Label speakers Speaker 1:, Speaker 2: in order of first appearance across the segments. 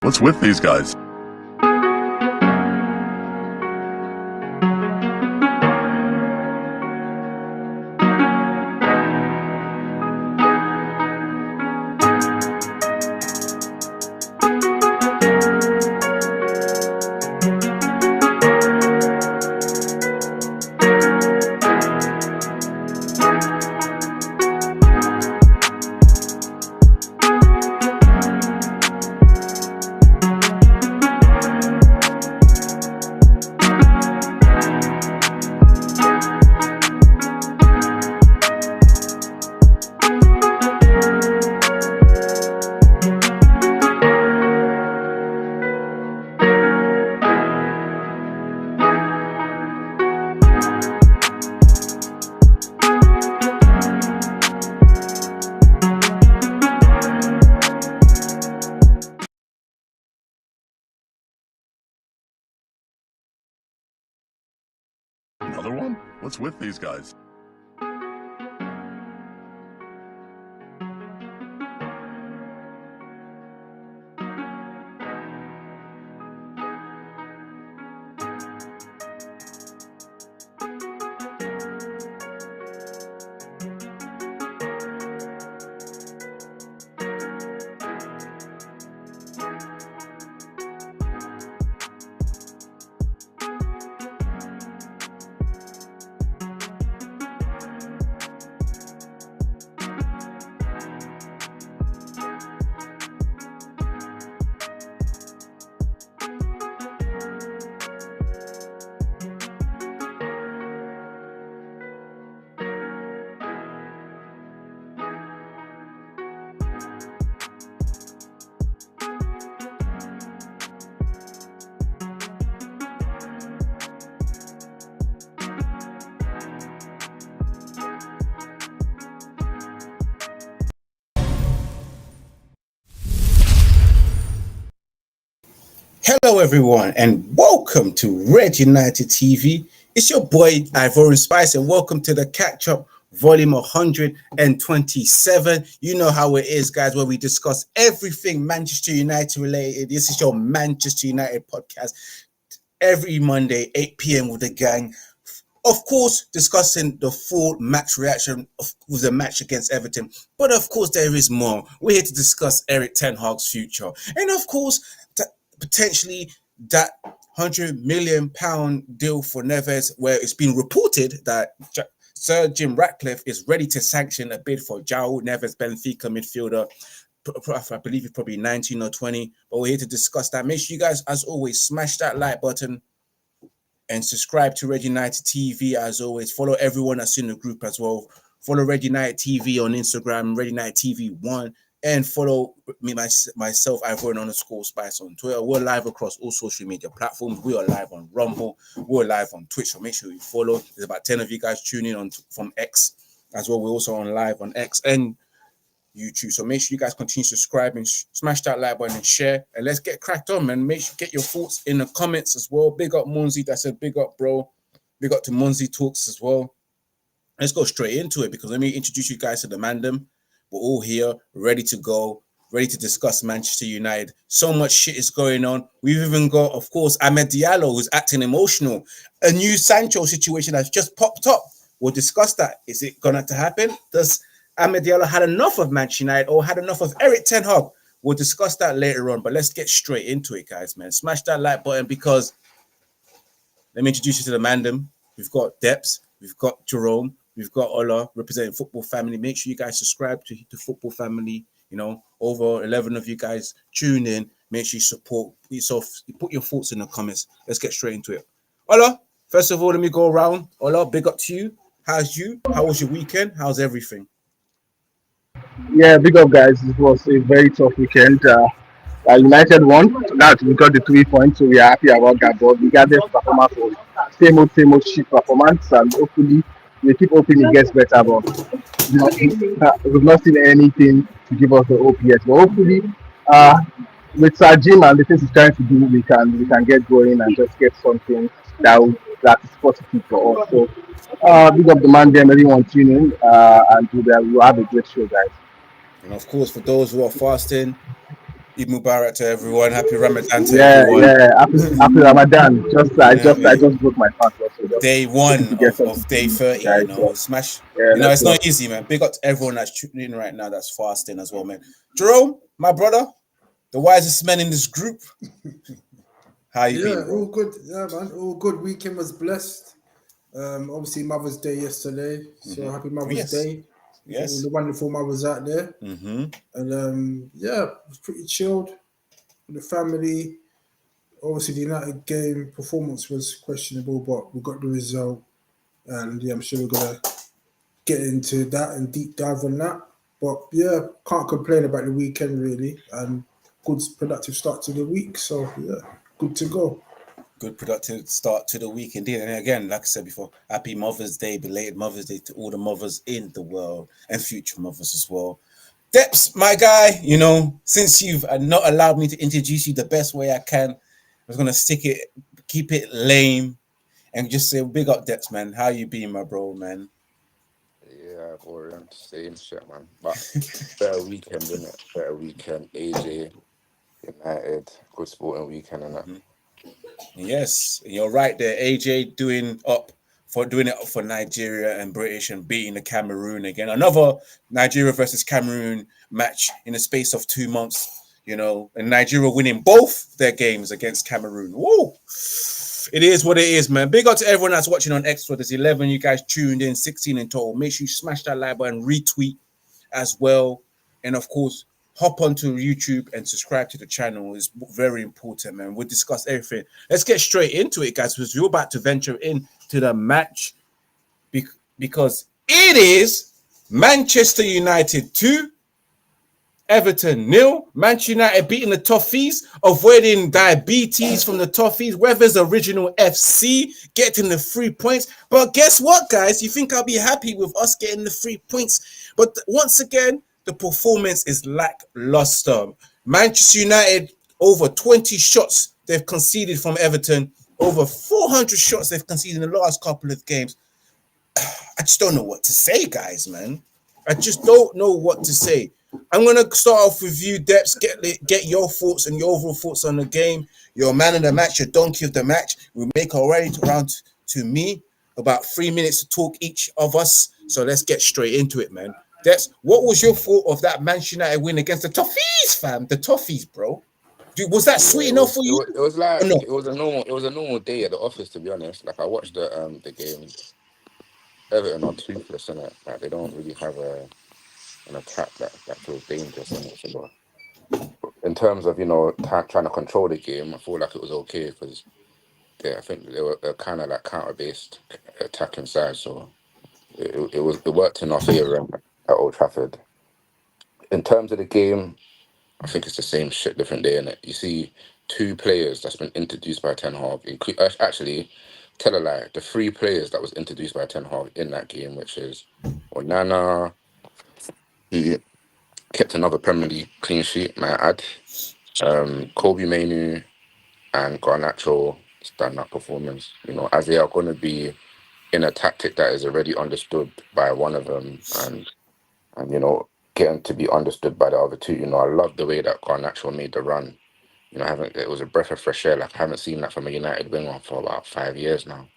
Speaker 1: What's with these guys? Another one? What's with these guys?
Speaker 2: Hello everyone and welcome to Red United TV. It's your boy Ivorian Spice and welcome to the catch up volume 127. You know how it is, guys, where we discuss everything Manchester United related. This is your Manchester United podcast every Monday 8 p.m. with the gang. Of course, discussing the full match reaction with the match against Everton. But of course, there is more. We're here to discuss Erik Ten Hag's future. And of course, potentially that £100 million deal for Neves, where it's been reported that Sir Jim Ratcliffe is ready to sanction a bid for Diallo, Neves, Benfica midfielder. I believe he's probably 19 or 20. But we're here to discuss that. Make sure you guys, as always, smash that like button and subscribe to Red United TV. As always, follow everyone that's in the group as well. Follow Red United TV on Instagram, Red United TV 1. And follow me, myself, Ivorian_Spice on Twitter. We're live across all social media platforms. We are live on Rumble. We're live on Twitch. So make sure you follow. There's about 10 of you guys tuning on from X as well. We're also on live on X and YouTube. So make sure you guys continue to subscribe and smash that like button and share. And let's get cracked on, man. Make sure you get your thoughts in the comments as well. Big up Munzi. That said, big up, bro. Big up to Munzi Talks as well. Let's go straight into it because let me introduce you guys to the Mandem. We're all here, ready to go, ready to discuss Manchester United. So much shit is going on. We've even got, of course, Diallo, who's acting emotional. A new Sancho situation has just popped up. We'll discuss that. Is it going to happen? Does Diallo had enough of Manchester United or had enough of Erik Ten Hag? We'll discuss that later on, but let's get straight into it, guys, man. Smash that like button because let me introduce you to the Mandem. We've got Deps, we've got Jerome, we've got Ola representing Football Family. Make sure you guys subscribe to the Football Family. You know, over 11 of you guys tune in. Make sure you support yourself. You put your thoughts in the comments. Let's get straight into it. Ola, first of all, let me go around. Ola, big up to you. How's you? How was your weekend? How's everything?
Speaker 3: Yeah, big up, guys. It was a very tough weekend. United won. That we got the 3 points, so we are happy about that. But regardless, performance was same old shit performance, and hopefully we keep hoping it gets better. But we've not seen anything to give us the hope yet. But hopefully, with Sir Jim and the things he's trying to do, we can get going and just get something that is positive for us. So, big up the man there, everyone tuning, and we'll have a great show, guys.
Speaker 2: And of course, for those who are fasting, Eid Mubarak to everyone. Happy Ramadan to
Speaker 3: Yeah,
Speaker 2: everyone.
Speaker 3: yeah. Happy Ramadan.
Speaker 2: You know what I
Speaker 3: I
Speaker 2: mean?
Speaker 3: just broke my fast, so just
Speaker 2: Day
Speaker 3: hoping
Speaker 2: one
Speaker 3: to get something
Speaker 2: of
Speaker 3: to
Speaker 2: day
Speaker 3: eat,
Speaker 2: 30, you
Speaker 3: guys.
Speaker 2: know,
Speaker 3: So
Speaker 2: smash.
Speaker 3: yeah,
Speaker 2: You know,
Speaker 3: let's
Speaker 2: it's
Speaker 3: go.
Speaker 2: not easy, man. Big up to everyone that's tuning in right now that's fasting as well, man. Jerome, my brother, the wisest man in this group. How you been,
Speaker 4: Yeah,
Speaker 2: bro?
Speaker 4: all good. Yeah, man, all good. Weekend was blessed. Obviously Mother's Day yesterday, so happy Mother's
Speaker 2: Yes.
Speaker 4: Day for all
Speaker 2: Yes.
Speaker 4: the wonderful mothers out there.
Speaker 2: Mm-hmm.
Speaker 4: And yeah, it was pretty chilled with the family. Obviously, the United game performance was questionable, but we got the result, and yeah, I'm sure we're gonna get into that and deep dive on that. But yeah, can't complain about the weekend really, and good productive start to the week. So yeah, good to go.
Speaker 2: Good productive start to the week indeed. And again, like I said before, happy Mother's Day, belated Mother's Day to all the mothers in the world and future mothers as well. Deps, my guy, you know, since you've not allowed me to introduce you the best way I can, I was gonna keep it lame, and just say big up Deps, man. How you been, my bro, man?
Speaker 5: Yeah, Ivorian, same shit, man. But better weekend, innit? Better weekend. AJ, United, good sporting weekend, innit?
Speaker 2: Yes, you're right there. AJ doing it up for Nigeria and British and beating the Cameroon again. Another Nigeria versus Cameroon match in the space of 2 months. You know, and Nigeria winning both their games against Cameroon. Whoa! It is what it is, man. Big up to everyone that's watching on Extra. There's 11 you guys tuned in, 16 in total. Make sure you smash that like button, retweet as well. And of course, hop onto YouTube and subscribe to the channel is very important, man. We'll discuss everything. Let's get straight into it, guys, because we're about to venture into the match because it is Manchester United 2, Everton 0. Manchester United beating the Toffees, avoiding diabetes from the Toffees. Weather's original FC getting the 3 points. But guess what, guys? You think I'll be happy with us getting the 3 points? But once again, the performance is lackluster. Manchester United over 20 shots they've conceded from Everton. Over 400 shots they've conceded in the last couple of games. I just don't know what to say, guys, man. I just don't know what to say. I'm gonna start off with you, Deps. Get your thoughts and your overall thoughts on the game. You're a man of the match, your donkey of the match. We make our way around to me. About 3 minutes to talk each of us. So let's get straight into it, man. Deps, what was your thought of that Manchester United win against the Toffees, fam? The Toffees, bro. Dude, was that
Speaker 5: Yeah,
Speaker 2: sweet enough for you?
Speaker 5: it was
Speaker 2: Or
Speaker 5: like
Speaker 2: no?
Speaker 5: it was a normal day at the office, to be honest. Like I watched the game. Everton are toothless, innit? Like they don't really have an attack that feels dangerous in it. So in terms of trying to control the game, I feel like it was okay because I think they were kind of like counter based attacking side. So it worked in our favour at Old Trafford. In terms of the game, I think it's the same shit, different day, innit? You see two players that's been introduced by Ten Hag. Actually, tell a lie. The three players that was introduced by Ten Hag in that game, which is Onana, who kept another Premier League clean sheet, may I add. Kobe Mainu and Garnacho stand-up performance. As they are going to be in a tactic that is already understood by one of them, and getting to be understood by the other two. I love the way that Garnacho made the run. I haven't. It was a breath of fresh air. Like I haven't seen that from a United winger for about 5 years now.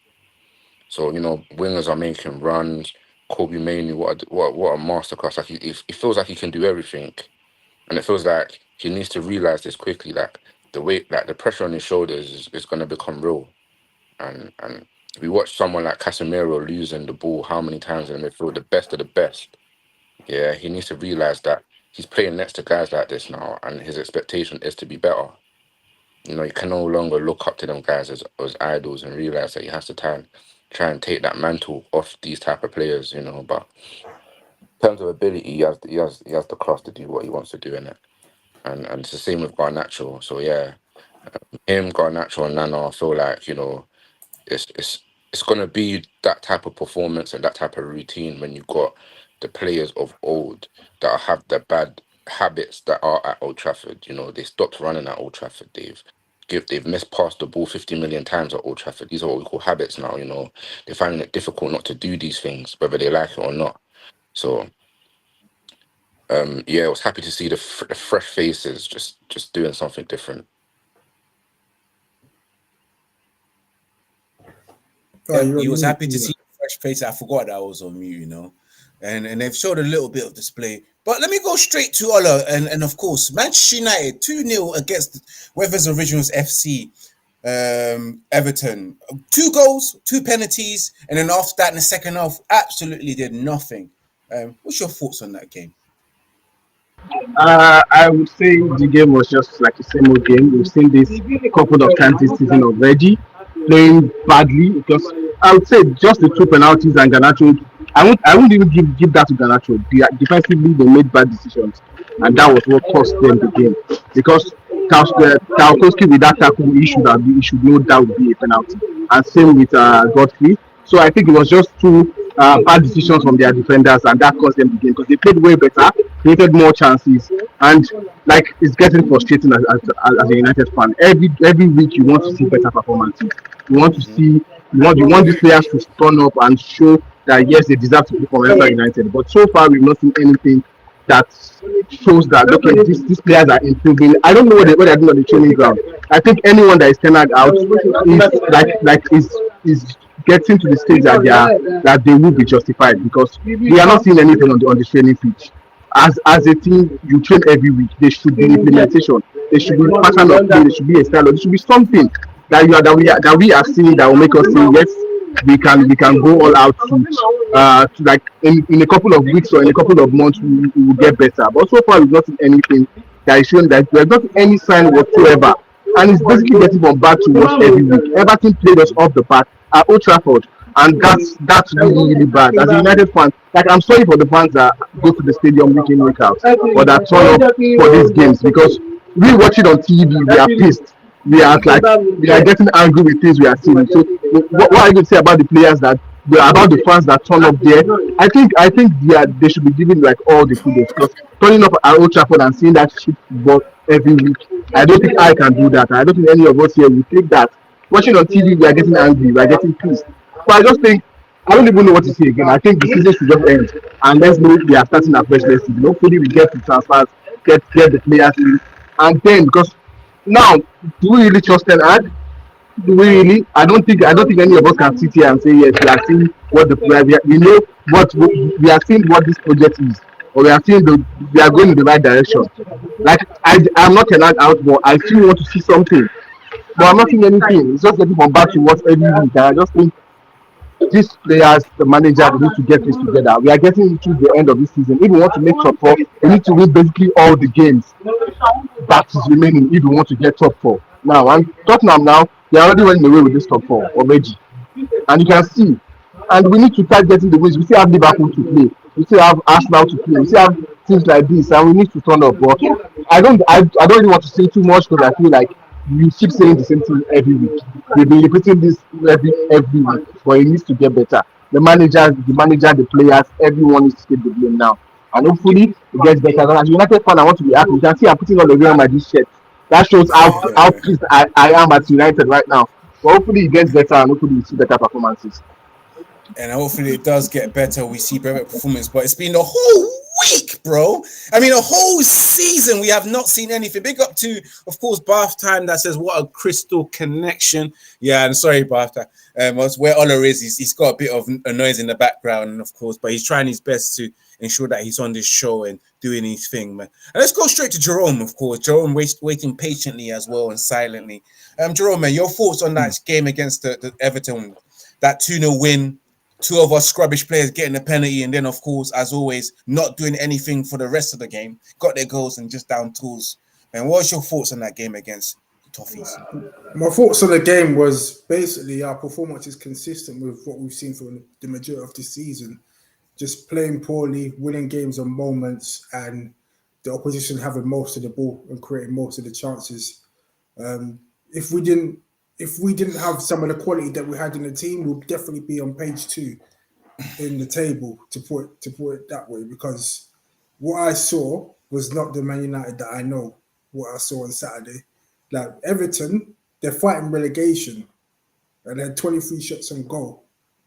Speaker 5: So wingers are making runs. Kobe Mainu, what a masterclass! Like he feels like he can do everything, and it feels like he needs to realize this quickly. Like the weight, like the pressure on his shoulders is going to become real. And we watch someone like Casemiro losing the ball how many times in the midfield, the best of the best. Yeah, he needs to realize that he's playing next to guys like this now, and his expectation is to be better. You can no longer look up to them guys as idols and realize that he has to try and take that mantle off these type of players. But in terms of ability, he has the class to do what he wants to do in it, and it's the same with Garnacho. So yeah, him, Garnacho, and Nana, I feel like it's it's it's gonna be that type of performance and that type of routine when you got the players of old that have the bad habits that are at Old Trafford. They stopped running at Old Trafford. They've missed past the ball 50 million times at Old Trafford. These are what we call habits now. They're finding it difficult not to do these things, whether they like it or not. So I was happy to see the fresh faces just doing something different.
Speaker 4: Oh,
Speaker 2: Yeah,
Speaker 4: you're
Speaker 2: he
Speaker 4: on
Speaker 2: was
Speaker 4: mute.
Speaker 2: happy to see fresh face. I forgot that I was on mute, and they've showed a little bit of display. But let me go straight to Ola, and of course, Manchester United 2-0 against Weathers Originals FC. Everton, 2 goals, 2 penalties, and then after that in the second half, absolutely did nothing. What's your thoughts on that game?
Speaker 3: I would say the game was just like a same old game. We've seen this a couple of times this season already, playing badly because I would say just the 2 penalties and Garnacho. I won't even give that to Garnacho. Defensively, they made bad decisions, and that was what cost them the game. Because Tarkowski with that tackle, he should know that would be a penalty, and same with Godfrey. So I think it was just 2 bad decisions from their defenders, and that cost them the game because they played way better, created more chances, and like it's getting frustrating as a United fan. Every week you want to see better performances. You want to see you want these players to turn up and show that yes they deserve to be for Manchester United. But so far we've not seen anything that shows that okay these players are improving. I don't know what they're doing on the training ground. I think anyone that is turned out is is getting to the stage that they will be justified because we are not seeing anything on the training pitch. As a team, you train every week. There should be implementation. There should be pattern of play. There should be a style. There should be something that we are seeing that will make us say yes, we can go all out to like in a couple of weeks or in a couple of months we will get better. But so far we've not seen anything that is showing that there's not any sign whatsoever. And it's basically getting from bad to worse every week. Everton played us off the park at Old Trafford, and that's really bad. As a United fan, like I'm sorry for the fans that go to the stadium week in week out, but that turn up for these games because we watch it on TV, we are pissed. We are getting angry with things we are seeing. So what are you going to say about the players about the fans that turn up there? I think they should be given like all the kudos because turning up at Old Trafford and seeing that shit football every week, I don't think I can do that. I don't think any of us here will take that. Watching on TV, we are getting angry, we are getting pissed. But I just think I don't even know what to say again. I think the season should just end and let's know we are starting afresh next season. Hopefully we get the transfers, get the players in, and then because now do we really trust Ten Hag? Do we really? I don't think any of us can sit here and say yes. We are seeing what we know what we are seeing what this project is, or we are seeing we are going in the right direction. Like I'm not Ten Hag out, but I still want to see something. But I'm not seeing anything. It's just getting from bad to worse every week, and I just think these players, the manager, they need to get this together. We are getting into the end of this season. If we want to make top four, we need to win basically all the games that is remaining if we want to get top four. Now, and Tottenham now, they are already running away with this top four already. And you can see. And we need to start getting the wins. We still have Liverpool to play. We still have Arsenal to play. We still have things like this, and we need to turn up. But I don't really want to say too much because I feel like you keep saying the same thing every week. We've been repeating this every week, but it needs to get better. The players, everyone needs to take the blame now. And hopefully it gets better. And as a United fan, I want to be happy. You can see I'm putting on the Real Madrid shirt. That shows how pleased I am at United right now. But hopefully it gets better and hopefully we see better performances.
Speaker 2: And hopefully it does get better. We see better performance, but it's been a whole week, bro. I mean, a whole season. We have not seen anything. Big up to, of course, Bath Time that says, what a crystal connection. Yeah, I'm sorry, Bath Time. Where Ola is, he's got a bit of a noise in the background, and of course, but he's trying his best to ensure that he's on this show and doing his thing, man. And let's go straight to Jerome, of course. Jerome waiting patiently as well and silently. Jerome, man, your thoughts on that game against the Everton, that 2-0 win? 2 of our scrubbish players getting a penalty, and then, of course, as always, not doing anything for the rest of the game. Got their goals and just down tools. And what's your thoughts on that game against the Toffees?
Speaker 4: My thoughts on the game was basically our performance is consistent with what we've seen for the majority of the season. Just playing poorly, winning games on moments, and the opposition having most of the ball and creating most of the chances. If we didn't have some of the quality that we had in the team, we'll definitely be on page 2 in the table, to put it that way, because what I saw was not the Man United that I know. What I saw on Saturday, like Everton, they're fighting relegation and they had 23 shots on goal,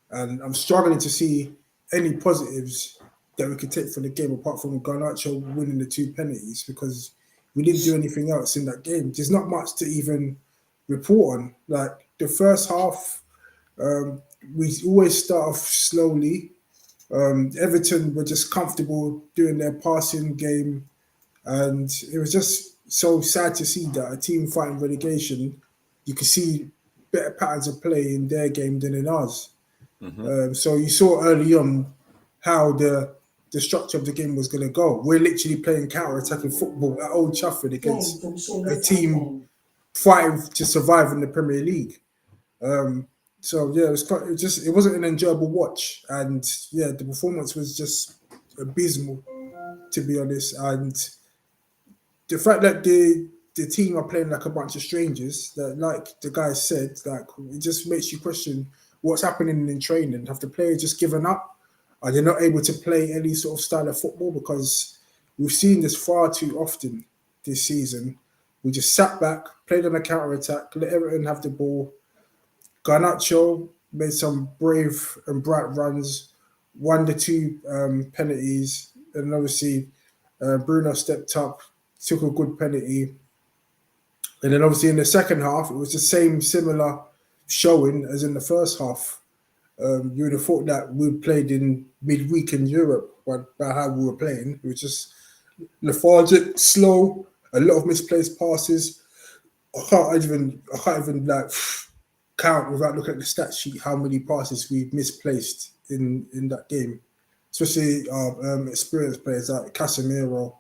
Speaker 4: and I'm struggling to see any positives that we could take from the game apart from Garnacho winning the 2 penalties, because we didn't do anything else in that game. There's not much to even report on. Like the first half, we always start off slowly. Everton were just comfortable doing their passing game, and it was just so sad to see that a team fighting relegation, you could see better patterns of play in their game than in ours. So you saw early on how the structure of the game was going to go. We're literally playing counter-attacking football at Old Trafford against a team fighting to survive in the Premier League. So yeah, it wasn't an enjoyable watch, and yeah, the performance was just abysmal, to be honest. And the fact that the team are playing like a bunch of strangers, that like the guy said, like it just makes you question what's happening in training. Have the players just given up? Are they not able to play any sort of style of football? Because we've seen this far too often this season. We just sat back, played on a counter attack, let Everton have the ball. Garnacho made some brave and bright runs, won the 2 penalties, and obviously Bruno stepped up, took a good penalty. And then obviously in the second half, it was the same similar showing as in the first half. You would have thought that we played in midweek in Europe by how we were playing. It was just lethargic, slow, a lot of misplaced passes. I can't even like count without looking at the stat sheet how many passes we've misplaced in that game, especially our experienced players like Casemiro,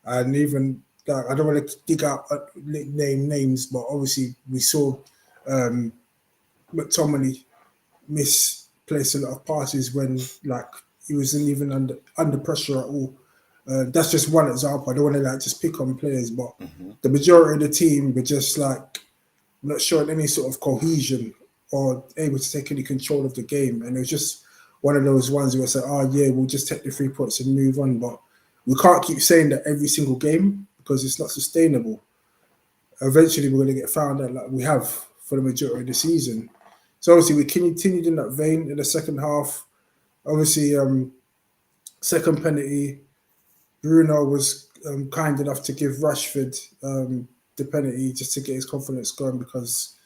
Speaker 4: and even like I don't want to dig out name names, but obviously we saw McTominay misplace a lot of passes when like he wasn't even under pressure at all. That's just one example. I don't want to like just pick on players, but the majority of the team were just like not showing any sort of cohesion or able to take any control of the game. And it was just one of those ones where it's like, oh yeah, we'll just take the 3 points and move on. But we can't keep saying that every single game because it's not sustainable. Eventually we're going to get found out like we have for the majority of the season. So obviously we continued in that vein in the second half. Obviously, second penalty, Bruno was kind enough to give Rashford the penalty just to get his confidence going, because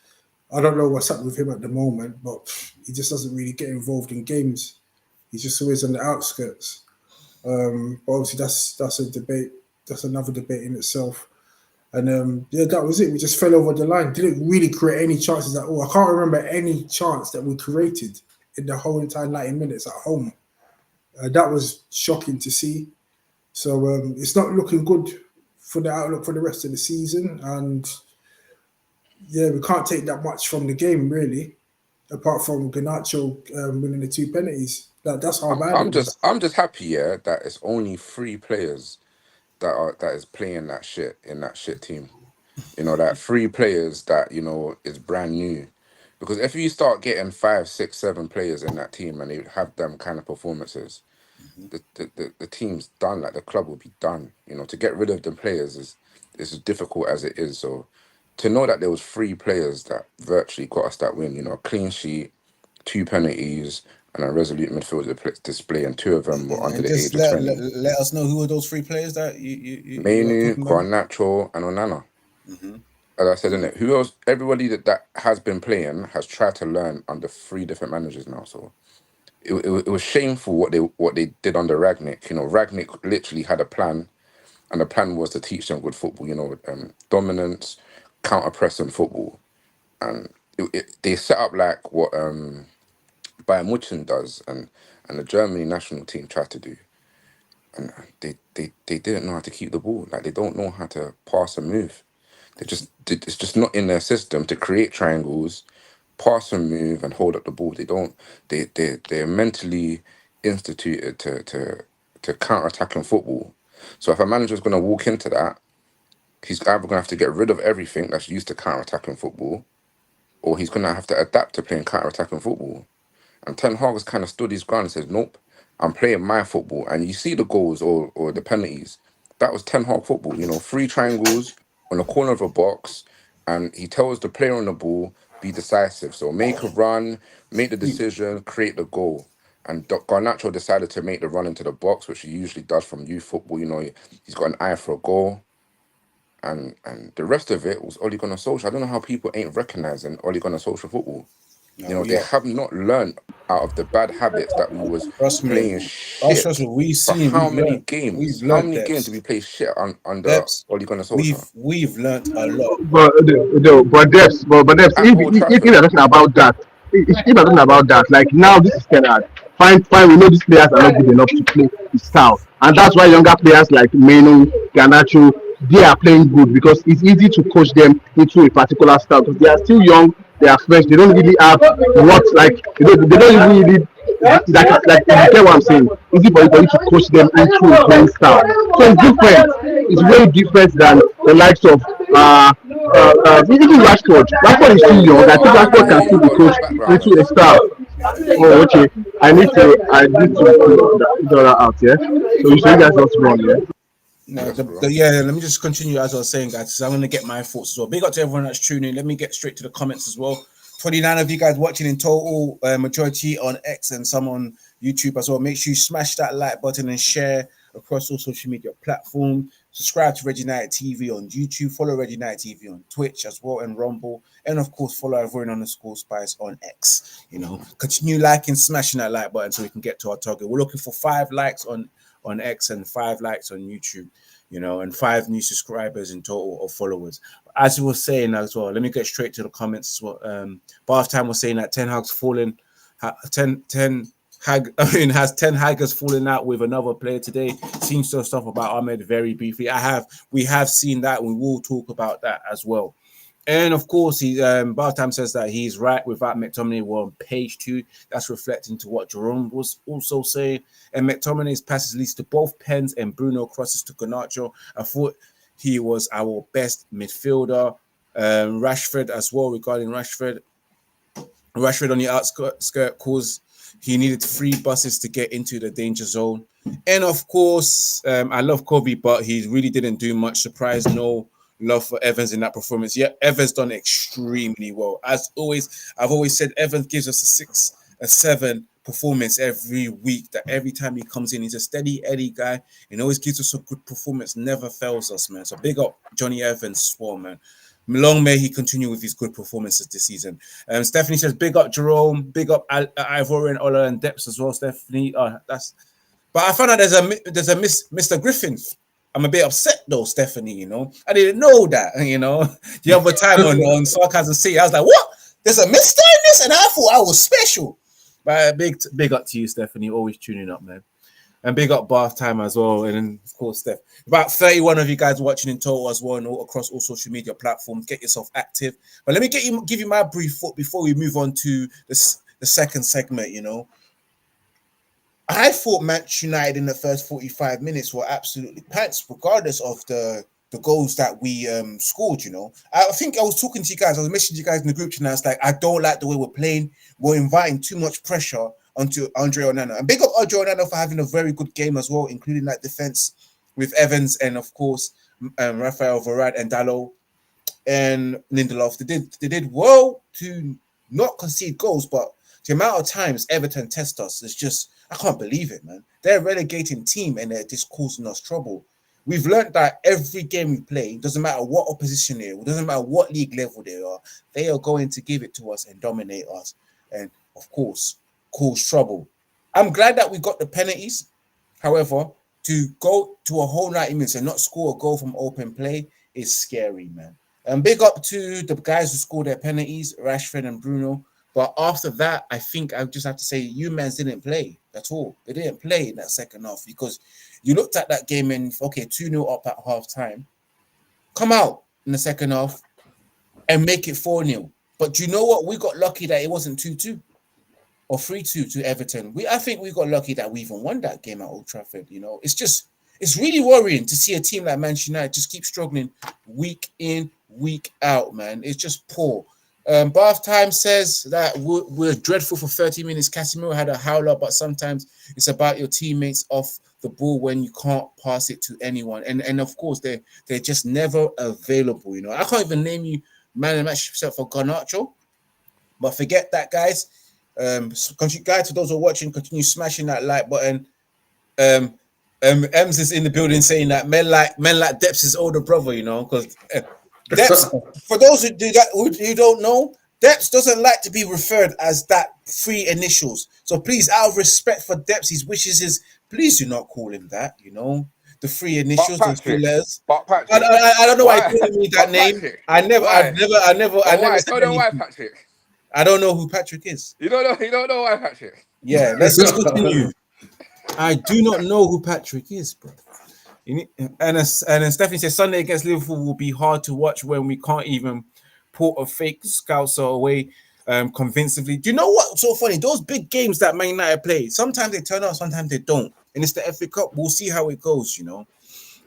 Speaker 4: I don't know what's up with him at the moment, but he just doesn't really get involved in games. He's just always on the outskirts. But obviously that's a debate. That's another debate in itself. And yeah, that was it. We just fell over the line. Didn't really create any chances at all. I can't remember any chance that we created in the whole entire 90 minutes at home. That was shocking to see. So it's not looking good for the outlook for the rest of the season. And yeah, we can't take that much from the game, really, apart from Garnacho winning the 2 penalties. That's how bad it was.
Speaker 5: I'm just happy, yeah, that it's only 3 players that is playing that shit in that shit team. You know, that 3 players that, you know, is brand new. Because if you start getting 5, 6, 7 players in that team and they have them kind of performances, the team's done. Like the club will be done. You know, to get rid of the players is as difficult as it is. So to know that there was 3 players that virtually got us that win, you know, a clean sheet, 2 penalties, and a resolute midfield display, and 2 of them were under
Speaker 2: And
Speaker 5: the
Speaker 2: just
Speaker 5: age of 20.
Speaker 2: let us know who are those 3 players that you are
Speaker 5: Manu,
Speaker 2: talking about.
Speaker 5: Garnacho, and Onana. As I said, innit? Who else? Everybody that has been playing has tried to learn under 3 different managers now. So it was shameful what they did under Ragnick. You know, Ragnick literally had a plan, and the plan was to teach them good football. You know, dominance, counter pressing football, and they set up like what Bayern Munich does, and the Germany national team tried to do, and they didn't know how to keep the ball. Like they don't know how to pass and move. It's just not in their system to create triangles, pass and move, and hold up the ball. They don't. They're mentally instituted to counter attacking football. So if a manager's going to walk into that, he's either going to have to get rid of everything that's used to counter attacking football, or he's going to have to adapt to playing counter attacking football. And Ten Hag has kind of stood his ground and says, "Nope, I'm playing my football." And you see the goals or the penalties. That was Ten Hag football. You know, 3 triangles on the corner of a box, and he tells the player on the ball, be decisive. So make a run, make the decision, create the goal. And Garnacho decided to make the run into the box, which he usually does from youth football. You know, he's got an eye for a goal. And the rest of it was Ole Gunnar Solskjaer. I don't know how people ain't recognizing Ole Gunnar Solskjaer football. You know, they
Speaker 2: Yeah,
Speaker 5: have not learned out of the bad habits that we was
Speaker 2: trust me.
Speaker 5: playing
Speaker 2: Trust
Speaker 5: shit
Speaker 2: me. We've
Speaker 5: for
Speaker 2: seen.
Speaker 5: how
Speaker 2: We've
Speaker 5: many
Speaker 2: learned. We've
Speaker 5: games? How
Speaker 2: learned
Speaker 5: many games did
Speaker 2: depths.
Speaker 5: we play shit under
Speaker 2: Depths.
Speaker 5: Ole Gunnar Solskjaer?
Speaker 2: We've learned a lot.
Speaker 3: But Debs,
Speaker 5: At
Speaker 3: if
Speaker 5: Old
Speaker 3: if
Speaker 5: Trafford.
Speaker 3: you're talking about that, if you're talking about that, like now this is kind of fine, fine. We know these players are not good enough to play the style, and that's why younger players like Meno, Garnacho, they are playing good because it's easy to coach them into a particular style because they are still young, they are fresh, they don't really have what like they don't even really like you get what I'm saying. Easy for you to coach them into a playing style. So it's different. It's way different than the likes of even Rashford. Rashford is too young. I think
Speaker 5: I can't
Speaker 3: Rashford
Speaker 5: hear
Speaker 3: can
Speaker 5: you.
Speaker 3: still
Speaker 5: You
Speaker 3: be
Speaker 5: got low
Speaker 3: coached
Speaker 5: background,
Speaker 3: into
Speaker 5: man.
Speaker 3: a style. Oh, okay. I need to figure that out. Yeah. So you say you guys just wrong. Yeah.
Speaker 2: No,
Speaker 5: Yes, bro.
Speaker 2: yeah, let me just continue as I was saying, guys, because I'm going to get my thoughts as well. Big up to everyone that's tuning in. Let me get straight to the comments as well. 29 of you guys watching in total, majority on X and some on YouTube as well. Make sure you smash that like button and share across all social media platforms. Subscribe to Reggie United TV on YouTube. Follow Reggie United TV on Twitch as well and Rumble. And of course, follow Ivorian_Spice on X. You know, continue liking, smashing that like button so we can get to our target. We're looking for 5 likes on X and 5 likes on YouTube, you know, and 5 new subscribers in total or followers. As you were saying as well, let me get straight to the comments as well. Bath Time was saying that Ten Hag's fallen, 10 Hag, has 10 Haggers falling out with another player today. Seems to stuff about Ahmed very briefly. We have seen that. We will talk about that as well. And of course, Bartam says that he's right without McTominay. We're on page 2. That's reflecting to what Jerome was also saying. And McTominay's passes leads to both pens and Bruno crosses to Garnacho. I thought he was our best midfielder. Rashford as well, regarding Rashford. Rashford on the outskirt calls he needed 3 buses to get into the danger zone. And of course, I love Kobe, but he really didn't do much. Surprise, no love for Evans in that performance. Yeah, Evans done extremely well. As always, I've always said Evans gives us a 6, a 7 performance every week. That every time he comes in, he's a steady Eddie guy and always gives us a good performance, never fails us, man. So big up Johnny Evans as well, man. Long may he continue with his good performances this season. Stephanie says, big up Jerome, big up Ivorian, Ola, and Depths as well, Stephanie. That's. But I found out there's a Mr. Griffin. I'm a bit upset though, Stephanie. You know, I didn't know that. You know, the other time on Sarcasm City, I was like, what? There's a Mr. in this, and I thought I was special. But big up to you, Stephanie. Always tuning up, man. And big up Bath Time as well. And then, of course, Steph. About 31 of you guys watching in total as well and all across all social media platforms. Get yourself active. But let me give you my brief thought before we move on to the second segment, you know. I thought Manchester United in the first 45 minutes were absolutely pants, regardless of the goals that we scored, you know. I think I was talking to you guys, I was messaging you guys in the group chat, and I was like, I don't like the way we're playing. We're inviting too much pressure onto Andre Onana. And big up Andre Onana for having a very good game as well, including that defense with Evans and, of course, Rafael Varane and Diallo and Lindelof. They did well to not concede goals, but the amount of times Everton test us is just, I can't believe it, man. They're a relegating team and they're just causing us trouble. We've learned that every game we play, doesn't matter what opposition they are, doesn't matter what league level they are going to give it to us and dominate us. And, of course, cause trouble. I'm glad that we got the penalties. However, to go to a whole 90 minutes and not score a goal from open play is scary, man. And big up to the guys who scored their penalties, Rashford and Bruno. But after that, I think I just have to say you mans didn't play at all. They didn't play in that second half because you looked at that game and, okay, 2-0 up at half time. Come out in the second half and make it 4-0. But you know what? We got lucky that it wasn't 2-2 or 3-2 to Everton. I think we got lucky that we even won that game at Old Trafford. You know, it's really worrying to see a team like Manchester United just keep struggling week in, week out, man. It's just poor. Bath Time says that we're dreadful for 30 minutes. Casemiro had a howler, but sometimes it's about your teammates off the ball when you can't pass it to anyone. And of course, they're just never available. You know, I can't even name you man of the match except for Garnacho. But forget that, guys. Guys, for those who are watching, continue smashing that like button. Ems is in the building saying that men like Deps' older brother, you know, because Deps, for those who don't know, Deps doesn't like to be referred as that three initials. So please, out of respect for Deps, his wishes is please do not call him that, you know. The three initials, the three letters.
Speaker 5: But Patrick,
Speaker 2: I don't know why he's calling me that name.
Speaker 5: Patrick,
Speaker 2: I never
Speaker 5: why?
Speaker 2: said
Speaker 5: Don't know why,
Speaker 2: anything.
Speaker 5: Patrick.
Speaker 2: I don't know who Patrick is.
Speaker 5: You don't know why, Patrick.
Speaker 2: Yeah, let's continue. I do not know who Patrick is, bro. And Stephanie says Sunday against Liverpool will be hard to watch when we can't even put a fake scouser away convincingly. Do you know what's so funny? Those big games that Man United play, sometimes they turn out, sometimes they don't. And it's the FA Cup. We'll see how it goes, you know.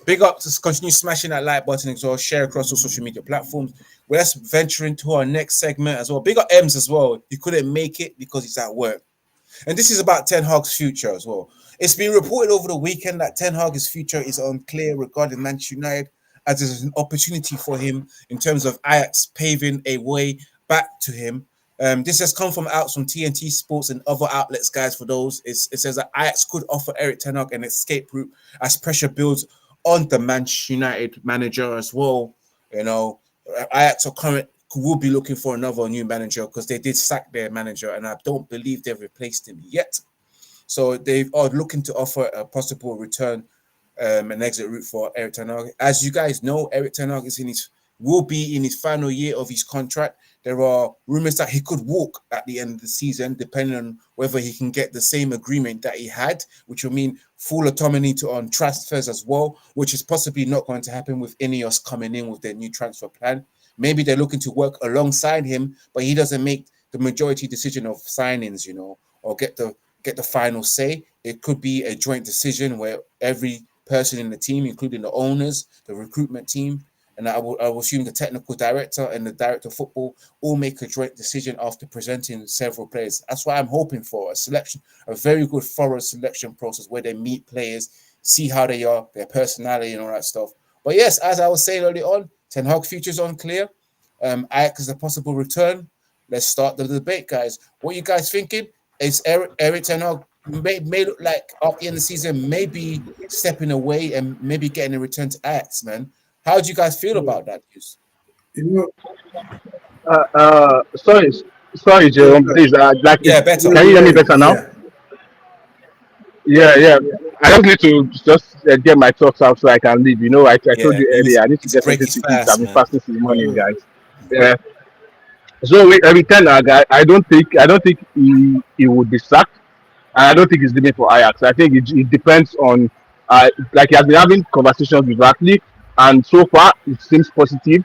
Speaker 2: Big up to continue smashing that like button as well. Share across all social media platforms. Well, let's venture into our next segment as well. Big up Ems as well. He couldn't make it because he's at work. And this is about Ten Hag's future as well. It's been reported over the weekend that Ten Hag's future is unclear regarding Manchester United, as there's an opportunity for him in terms of Ajax paving a way back to him. This has come from TNT Sports and other outlets, guys. For those, it says that Ajax could offer Erik Ten Hag an escape route as pressure builds on the Manchester United manager as well. You know, Ajax will be looking for another new manager because they did sack their manager, and I don't believe they've replaced him yet. So they are looking to offer a possible return, an exit route for Erik Ten Hag. As you guys know, Erik Ten Hag will be in his final year of his contract. There are rumors that he could walk at the end of the season, depending on whether he can get the same agreement that he had, which will mean full autonomy on transfers as well, which is possibly not going to happen with Ineos coming in with their new transfer plan. Maybe they're looking to work alongside him, but he doesn't make the majority decision of signings, you know, or get the final say. It could be a joint decision where every person in the team, including the owners, the recruitment team, and I will assume the technical director and the director of football all make a joint decision after presenting several players. That's why I'm hoping for a very good thorough selection process where they meet players, see how they are, their personality and all that stuff. But yes, as I was saying earlier on, Ten Hag future's unclear. Ajax is a possible return. Let's start the debate, guys. What are you guys thinking? Is Erik Ten Hag may look like at the end of the season, maybe stepping away and maybe getting a return to Ajax, man? How do you guys feel about that news?
Speaker 4: You know,
Speaker 3: Sorry, Jerome. Please,
Speaker 2: better.
Speaker 3: Can you hear me better now? Yeah. I just need to get my thoughts out so I can leave. You know, I told you earlier, I need to get something to eat. I've been fasting since morning, guys. Yeah. So Erik Ten Hag, I don't think he would be sacked. And I don't think he's leaving for Ajax. I think it depends on like he has been having conversations with Ratcliffe, and so far it seems positive.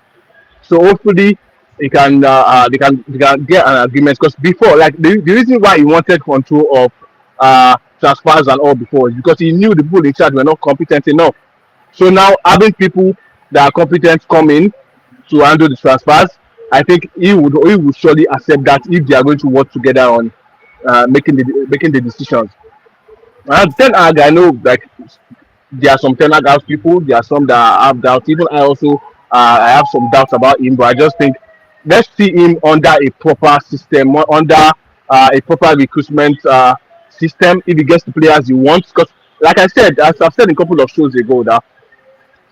Speaker 3: So hopefully they can get an agreement. Because before, like the reason why he wanted control of transfers and all before is because he knew the people in charge were not competent enough. So now having people that are competent come in to handle the transfers, I think he would surely accept that if they are going to work together on making the decisions. And Ten Hag, I know like there are some Ten Hag house people, there are some that have doubts. Even I also I have some doubts about him, but I just think let's see him under a proper system, under a proper recruitment system. If he gets the players he wants, because like I said, as I've said a couple of shows ago, that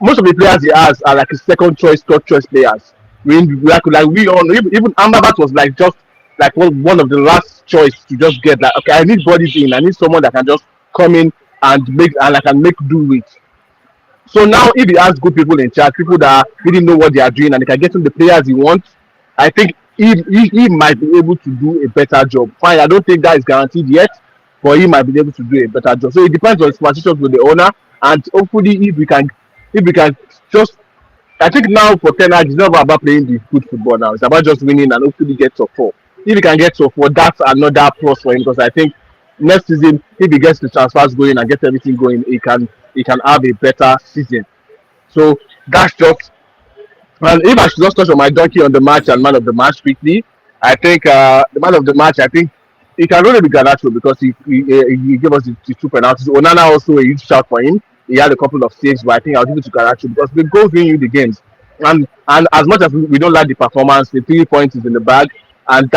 Speaker 3: most of the players he has are like his second choice, third choice players. We all know, even Amrabat was like just like one of the last choice to just get like, okay, I need bodies in, I need someone that can just come in and I can make do with. So now if he has good people in charge, people that really know what they are doing and they can get him the players he wants, I think he might be able to do a better job. Fine, I don't think that is guaranteed yet, but he might be able to do a better job. So it depends on his conversations with the owner, and hopefully if we can just, I think now for Ten Hag, it's not about playing the good football now. It's about just winning and hopefully get top 4. If he can get top 4, that's another plus for him, because I think next season, if he gets the transfers going and gets everything going, he can have a better season. So that's just. And if I should just touch on my donkey on the match and man of the match quickly, I think the man of the match, I think it can really be Garnacho, because he gave us the 2 penalties. Onana also a huge shout for him. He had a couple of saves, but I think I'll give it to Garnacho because the goals win you the games. And as much as we don't like the performance, the 3 points is in the bag. and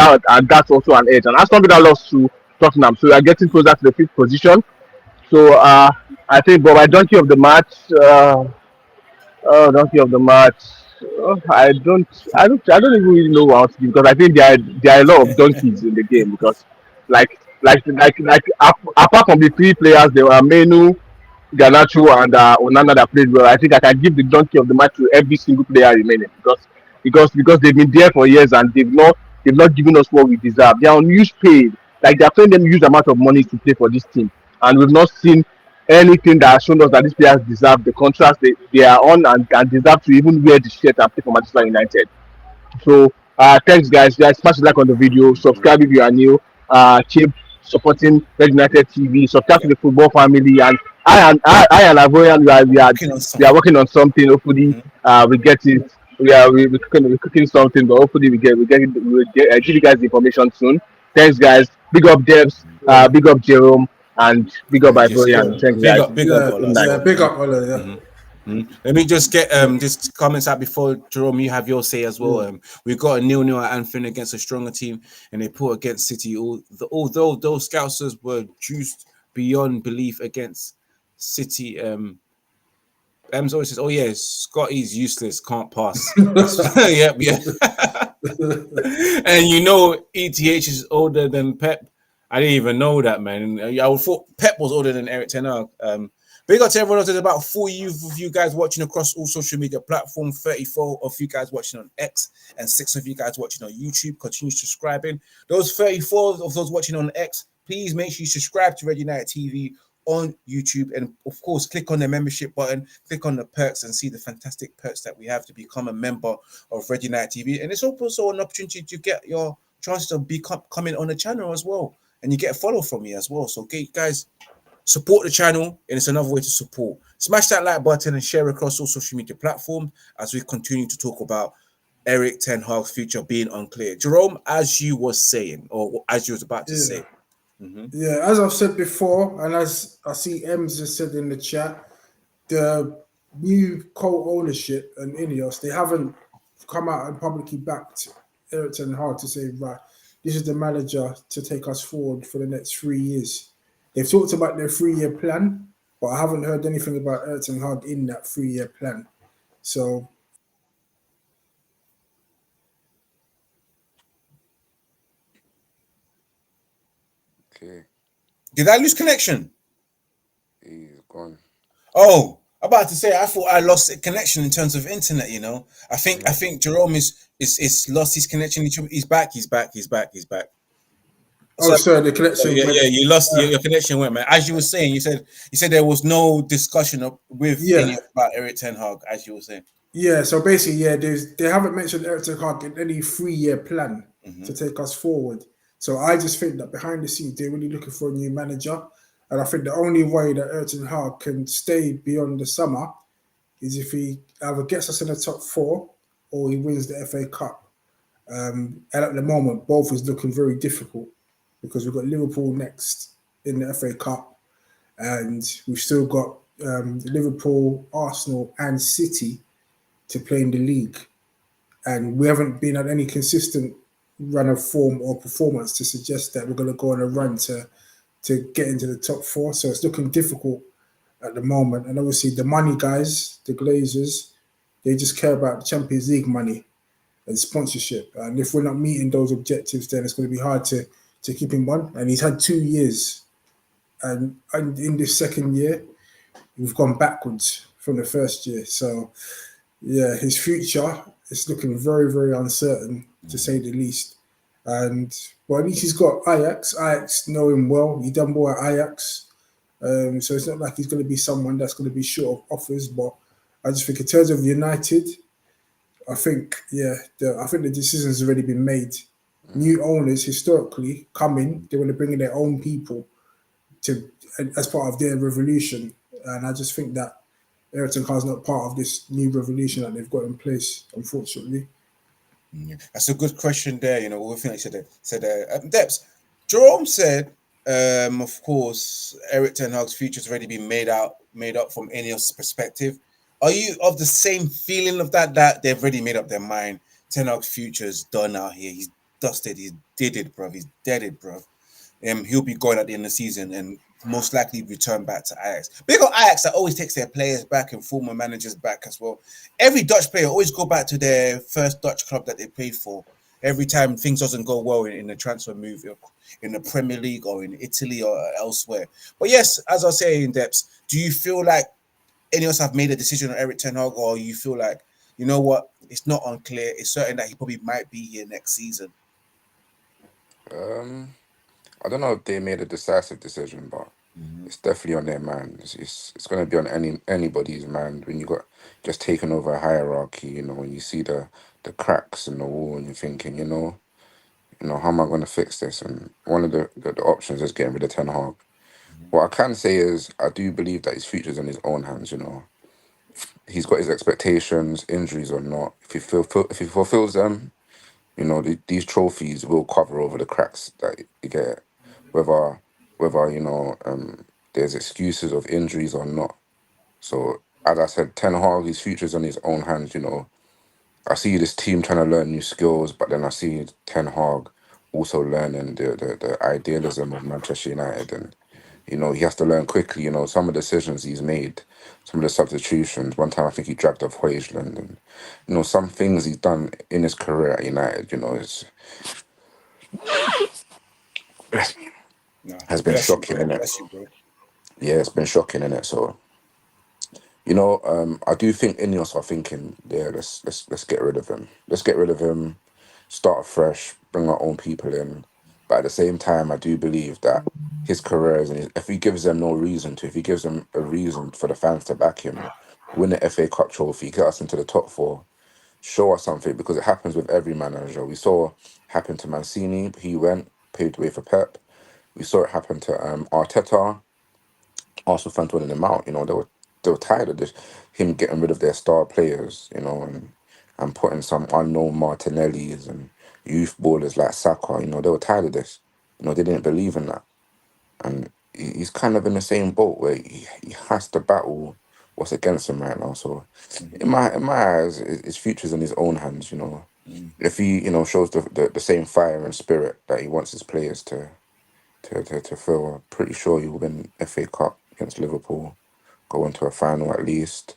Speaker 3: that's also an edge. And Aston Villa lost to Tottenham, so we are getting closer to the fifth position. So I think, but my donkey of the match. Donkey of the match. I don't even really know what to give because I think there are a lot of donkeys in the game because, apart from the three players, there were Menu, Garnacho, and Onana that played well. I think I can give the donkey of the match to every single player remaining because they've been there for years and they've not given us what we deserve. They are on huge paid, like they're paying them huge amount of money to play for this team, and we've not seen anything that has shown us that these players deserve the contracts they are on and deserve to even wear the shirt and play for Manchester United. So thanks guys, smash the like on the video, subscribe if you are new, keep supporting Red United TV, subscribe to the football family, and I and Ivorian
Speaker 2: Working on
Speaker 3: we are
Speaker 2: something.
Speaker 3: working on something. Hopefully we get it. We're cooking something, but hopefully we get give you guys the information soon. Thanks guys, big up Debs,
Speaker 4: Yeah,
Speaker 3: big up Jerome, and big up
Speaker 2: Let me just
Speaker 3: Ivorian.
Speaker 4: yeah,
Speaker 3: Thanks guys.
Speaker 2: big up
Speaker 4: yeah,
Speaker 2: all
Speaker 3: Good
Speaker 2: us.
Speaker 3: night.
Speaker 4: yeah.
Speaker 2: So,
Speaker 4: Big up, Ola. Yeah,
Speaker 2: let me just get
Speaker 4: yeah,
Speaker 2: this comments out before Jerome. You have your say as well.
Speaker 4: yeah.
Speaker 2: We got a 0-0 at Anfield against a stronger team, and they put against City. Although those Scousers were juiced beyond belief against City. Ems always says, "Oh yeah, Scotty's useless, can't pass." Yep, yeah. And ETH is older than Pep. I didn't even know that, man. I would thought Pep was older than Erik Ten Hag. Big up to everyone else. There's about 40 of you guys watching across all social media platforms, 34 of you guys watching on X, and 6 of you guys watching on YouTube. Continue subscribing. Those 34 of those watching on X, please make sure you subscribe to Red United TV on YouTube, and of course click on the membership button, click on the perks, and see the fantastic perks that we have to become a member of Red United TV. And it's also an opportunity to get your chance to become coming on the channel as well, and you get a follow from me as well. So guys, support the channel, and it's another way to support. Smash that like button and share across all social media platforms as we continue to talk about Erik Ten Hag's future being unclear. Jerome, as you were saying, or as you was about to
Speaker 4: Yeah.
Speaker 2: say.
Speaker 4: Yeah, as I've said before, and as I see Ems has said in the chat, the new co-ownership and Ineos, they haven't come out and publicly backed Erik Ten Hag to say, right, this is the manager to take us forward for the next 3 years. They've talked about their 3-year plan, but I haven't heard anything about Erik Ten Hag in that 3-year plan. So
Speaker 5: Okay,
Speaker 2: Did I lose connection?
Speaker 5: he's gone.
Speaker 2: Oh, I'm about to say I thought I lost a connection in terms of internet. I think Jerome is lost his connection. He's back. He's back.
Speaker 4: oh,
Speaker 2: So
Speaker 4: sorry, the connection
Speaker 2: yeah,
Speaker 4: went.
Speaker 2: you lost your connection went, man. As you were saying, you said there was no discussion with
Speaker 4: Yeah,
Speaker 2: any about Erik Ten Hag, as you were saying.
Speaker 4: yeah. So basically, yeah, they haven't mentioned Erik Ten Hag in any 3-year plan to take us forward. So I just think that behind the scenes, they're really looking for a new manager. And I think the only way that Erik Ten Hag can stay beyond the summer is if he either gets us in the top 4 or he wins the FA Cup. And at the moment, both is looking very difficult because we've got Liverpool next in the FA Cup, and we've still got Liverpool, Arsenal, and City to play in the league. And we haven't been at any consistent run of form or performance to suggest that we're going to go on a run to get into the top 4. So it's looking difficult at the moment. And obviously the money guys, the Glazers, they just care about the Champions League money and sponsorship. And if we're not meeting those objectives, then it's going to be hard to keep him on. And he's had 2 years. And in this second year, we've gone backwards from the first year. So, yeah, his future is looking very, very uncertain, to say the least. And well, at least he's got Ajax. Ajax know him well. He done well at Ajax. So it's not like he's going to be someone that's going to be short of offers. But I just think in terms of United, I think the decision's already been made. New owners historically come in, they want to bring in their own people as part of their revolution. And I just think that Erik Ten Hag's not part of this new revolution that they've got in place, unfortunately.
Speaker 2: That's a good question there. What we think said Debs. Jerome said, of course, Erik Ten Hag's future's already been made up from Ineos' perspective. Are you of the same feeling of that they've already made up their mind? Ten Hag's future's done out here. dusted. He's deaded, bruv. He's deaded, bruv. He'll be going at the end of the season and most likely return back to Ajax. Big on Ajax that always takes their players back and former managers back as well. Every Dutch player always go back to their first Dutch club that they played for. Every time things doesn't go well in the transfer move in the Premier League or in Italy or elsewhere. But yes, as I was saying in depth, do you feel like any of us have made a decision on Erik ten Hag, or you feel like, you know what, it's not unclear, it's certain that he probably might be here next season?
Speaker 5: I don't know if they made a decisive decision, but it's definitely on their mind. It's going to be on anybody's mind when you got just taken over a hierarchy. You know, when you see the cracks in the wall and you're thinking, how am I going to fix this? And one of the options is getting rid of Ten Hag. What I can say is I do believe that his future's in his own hands. He's got his expectations, injuries or not. If he fulfills them, these trophies will cover over the cracks that you get, whether there's excuses of injuries or not. So as I said, Ten Hag, his future's on his own hands. I see this team trying to learn new skills, but then I see Ten Hag also learning the idealism of Manchester United, and he has to learn quickly. Some of the decisions he's made, some of the substitutions. One time I think he dragged off Højlund, and some things he's done in his career at United.
Speaker 2: No,
Speaker 5: Has been
Speaker 2: bless you,
Speaker 5: shocking,
Speaker 2: bro.
Speaker 5: innit?
Speaker 2: Bless you, bro.
Speaker 5: Yeah, it's been shocking, innit? So I do think Ineos are thinking, yeah, let's get rid of him. Let's get rid of him, start fresh, bring our own people in. But at the same time, I do believe that his career if he gives them no reason to, if he gives them a reason for the fans to back him, win the FA Cup trophy, get us into the top four, show us something, because it happens with every manager. We saw happen to Mancini, he went, paved the way for Pep. We saw it happen to Arteta. Arsenal fans winning him out. They were tired of this, him getting rid of their star players, and putting some unknown Martinellis and youth ballers like Saka. They were tired of this. They didn't believe in that, and he's kind of in the same boat where he has to battle what's against him right now. So, in my eyes, his future's in his own hands. If he shows the same fire and spirit that he wants his players to feel, I'm pretty sure he will win FA Cup against Liverpool, go into a final at least.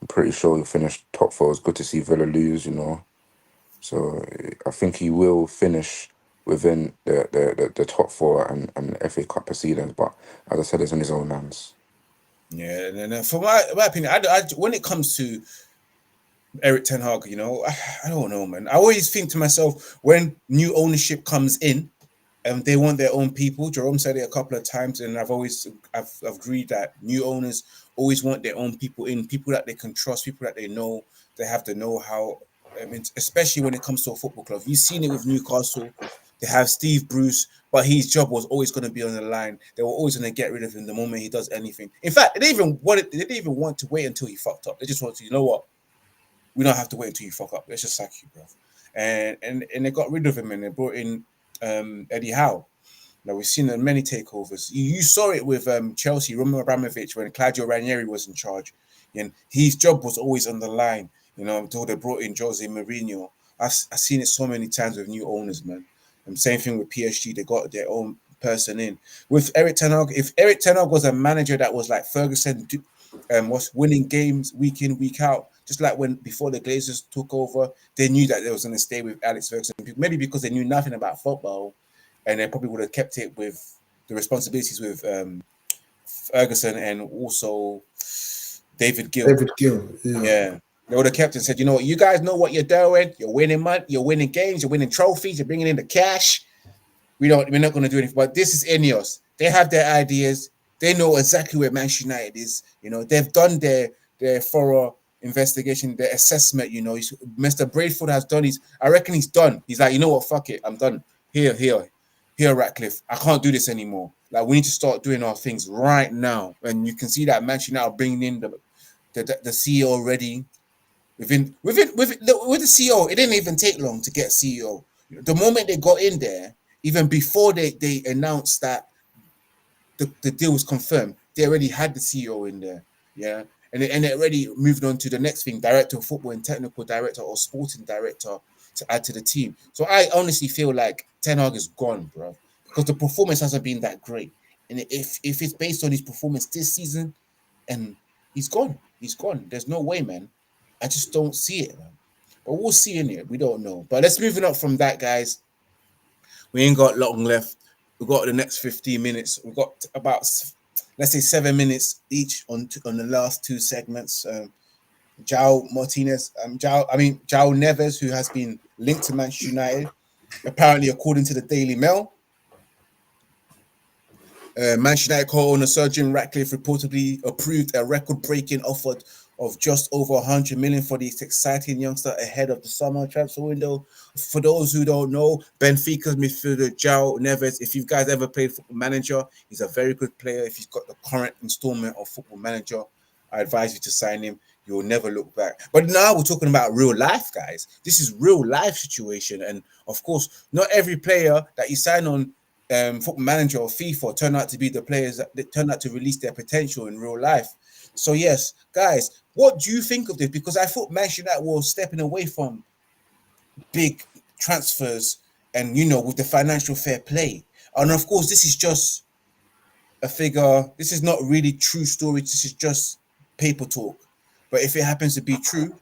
Speaker 5: I'm pretty sure he'll finish top four. It's good to see Villa lose. So I think he will finish within the top four and FA Cup proceedings. But as I said, it's in his own hands.
Speaker 2: Yeah, and then for my opinion, when it comes to Erik ten Hag, I don't know, man. I always think to myself, when new ownership comes in, they want their own people. Jerome said it a couple of times, and I've agreed that new owners always want their own people in, people that they can trust, people that they know, they have the know-how. I mean, especially when it comes to a football club. You've seen it with Newcastle. They have Steve Bruce, but his job was always going to be on the line. They were always going to get rid of him the moment he does anything. In fact, they didn't even want to wait until he fucked up. They just wanted to, you know what? We don't have to wait until you fuck up. Let's just sack you, bro. And they got rid of him and they brought in Eddie Howe. Now we've seen many takeovers. You saw it with Chelsea, Roman Abramovich, when Claudio Ranieri was in charge, and his job was always on the line. Until they brought in Jose Mourinho. I've seen it so many times with new owners, man. And same thing with PSG. They got their own person in. With Erik ten Hag, if Erik ten Hag was a manager that was like Ferguson, was winning games week in, week out, just like when before the Glazers took over, they knew that they was going to stay with Alex Ferguson. Maybe because they knew nothing about football, and they probably would have kept it with the responsibilities with Ferguson and also David Gill.
Speaker 4: David Gill,
Speaker 2: Yeah. They would have kept and said, you know what, you guys know what you're doing. You're winning money, you're winning games, you're winning trophies, you're bringing in the cash. We're not going to do anything. But this is Ineos. They have their ideas. They know exactly where Manchester United is. They've done their thorough investigation, their assessment. Mr. Bradford has done his. I reckon he's done. He's like, you know what, fuck it, I'm done. Here, Ratcliffe. I can't do this anymore. Like, we need to start doing our things right now. And you can see that Manchester United are bringing in the CEO already. With the CEO, it didn't even take long to get CEO. The moment they got in there, even before they announced that the deal was confirmed, they already had the CEO in there. Yeah. And it already moved on to the next thing, director of football and technical director or sporting director to add to the team. So I honestly feel like Ten Hag is gone, bro, because the performance hasn't been that great. And if it's based on his performance this season, and he's gone, he's gone. There's no way, man. I just don't see it, man. But we'll see in it. We don't know. But let's move it up from that, guys. We ain't got long left. We've got the next 15 minutes. We've got about, let's say, 7 minutes each on the last two segments. João Martinez, João Neves, who has been linked to Manchester United, apparently, according to the Daily Mail. Manchester United co-owner Sir Jim Ratcliffe reportedly approved a record-breaking offer of just over 100 million for this exciting youngster ahead of the summer transfer window. For those who don't know, Benfica's midfielder João Neves, if you guys ever played Football Manager, he's a very good player. If he's got the current installment of Football Manager, I advise you to sign him. You'll never look back. But now we're talking about real life, guys. This is real life situation. And of course, not every player that you sign on Football Manager or FIFA turn out to be the players that turn out to release their potential in real life. So yes, guys, what do you think of this? Because I thought Manchester United was stepping away from big transfers and, with the financial fair play. And of course, this is just a figure. This is not really true story. This is just paper talk. But if it happens to be true,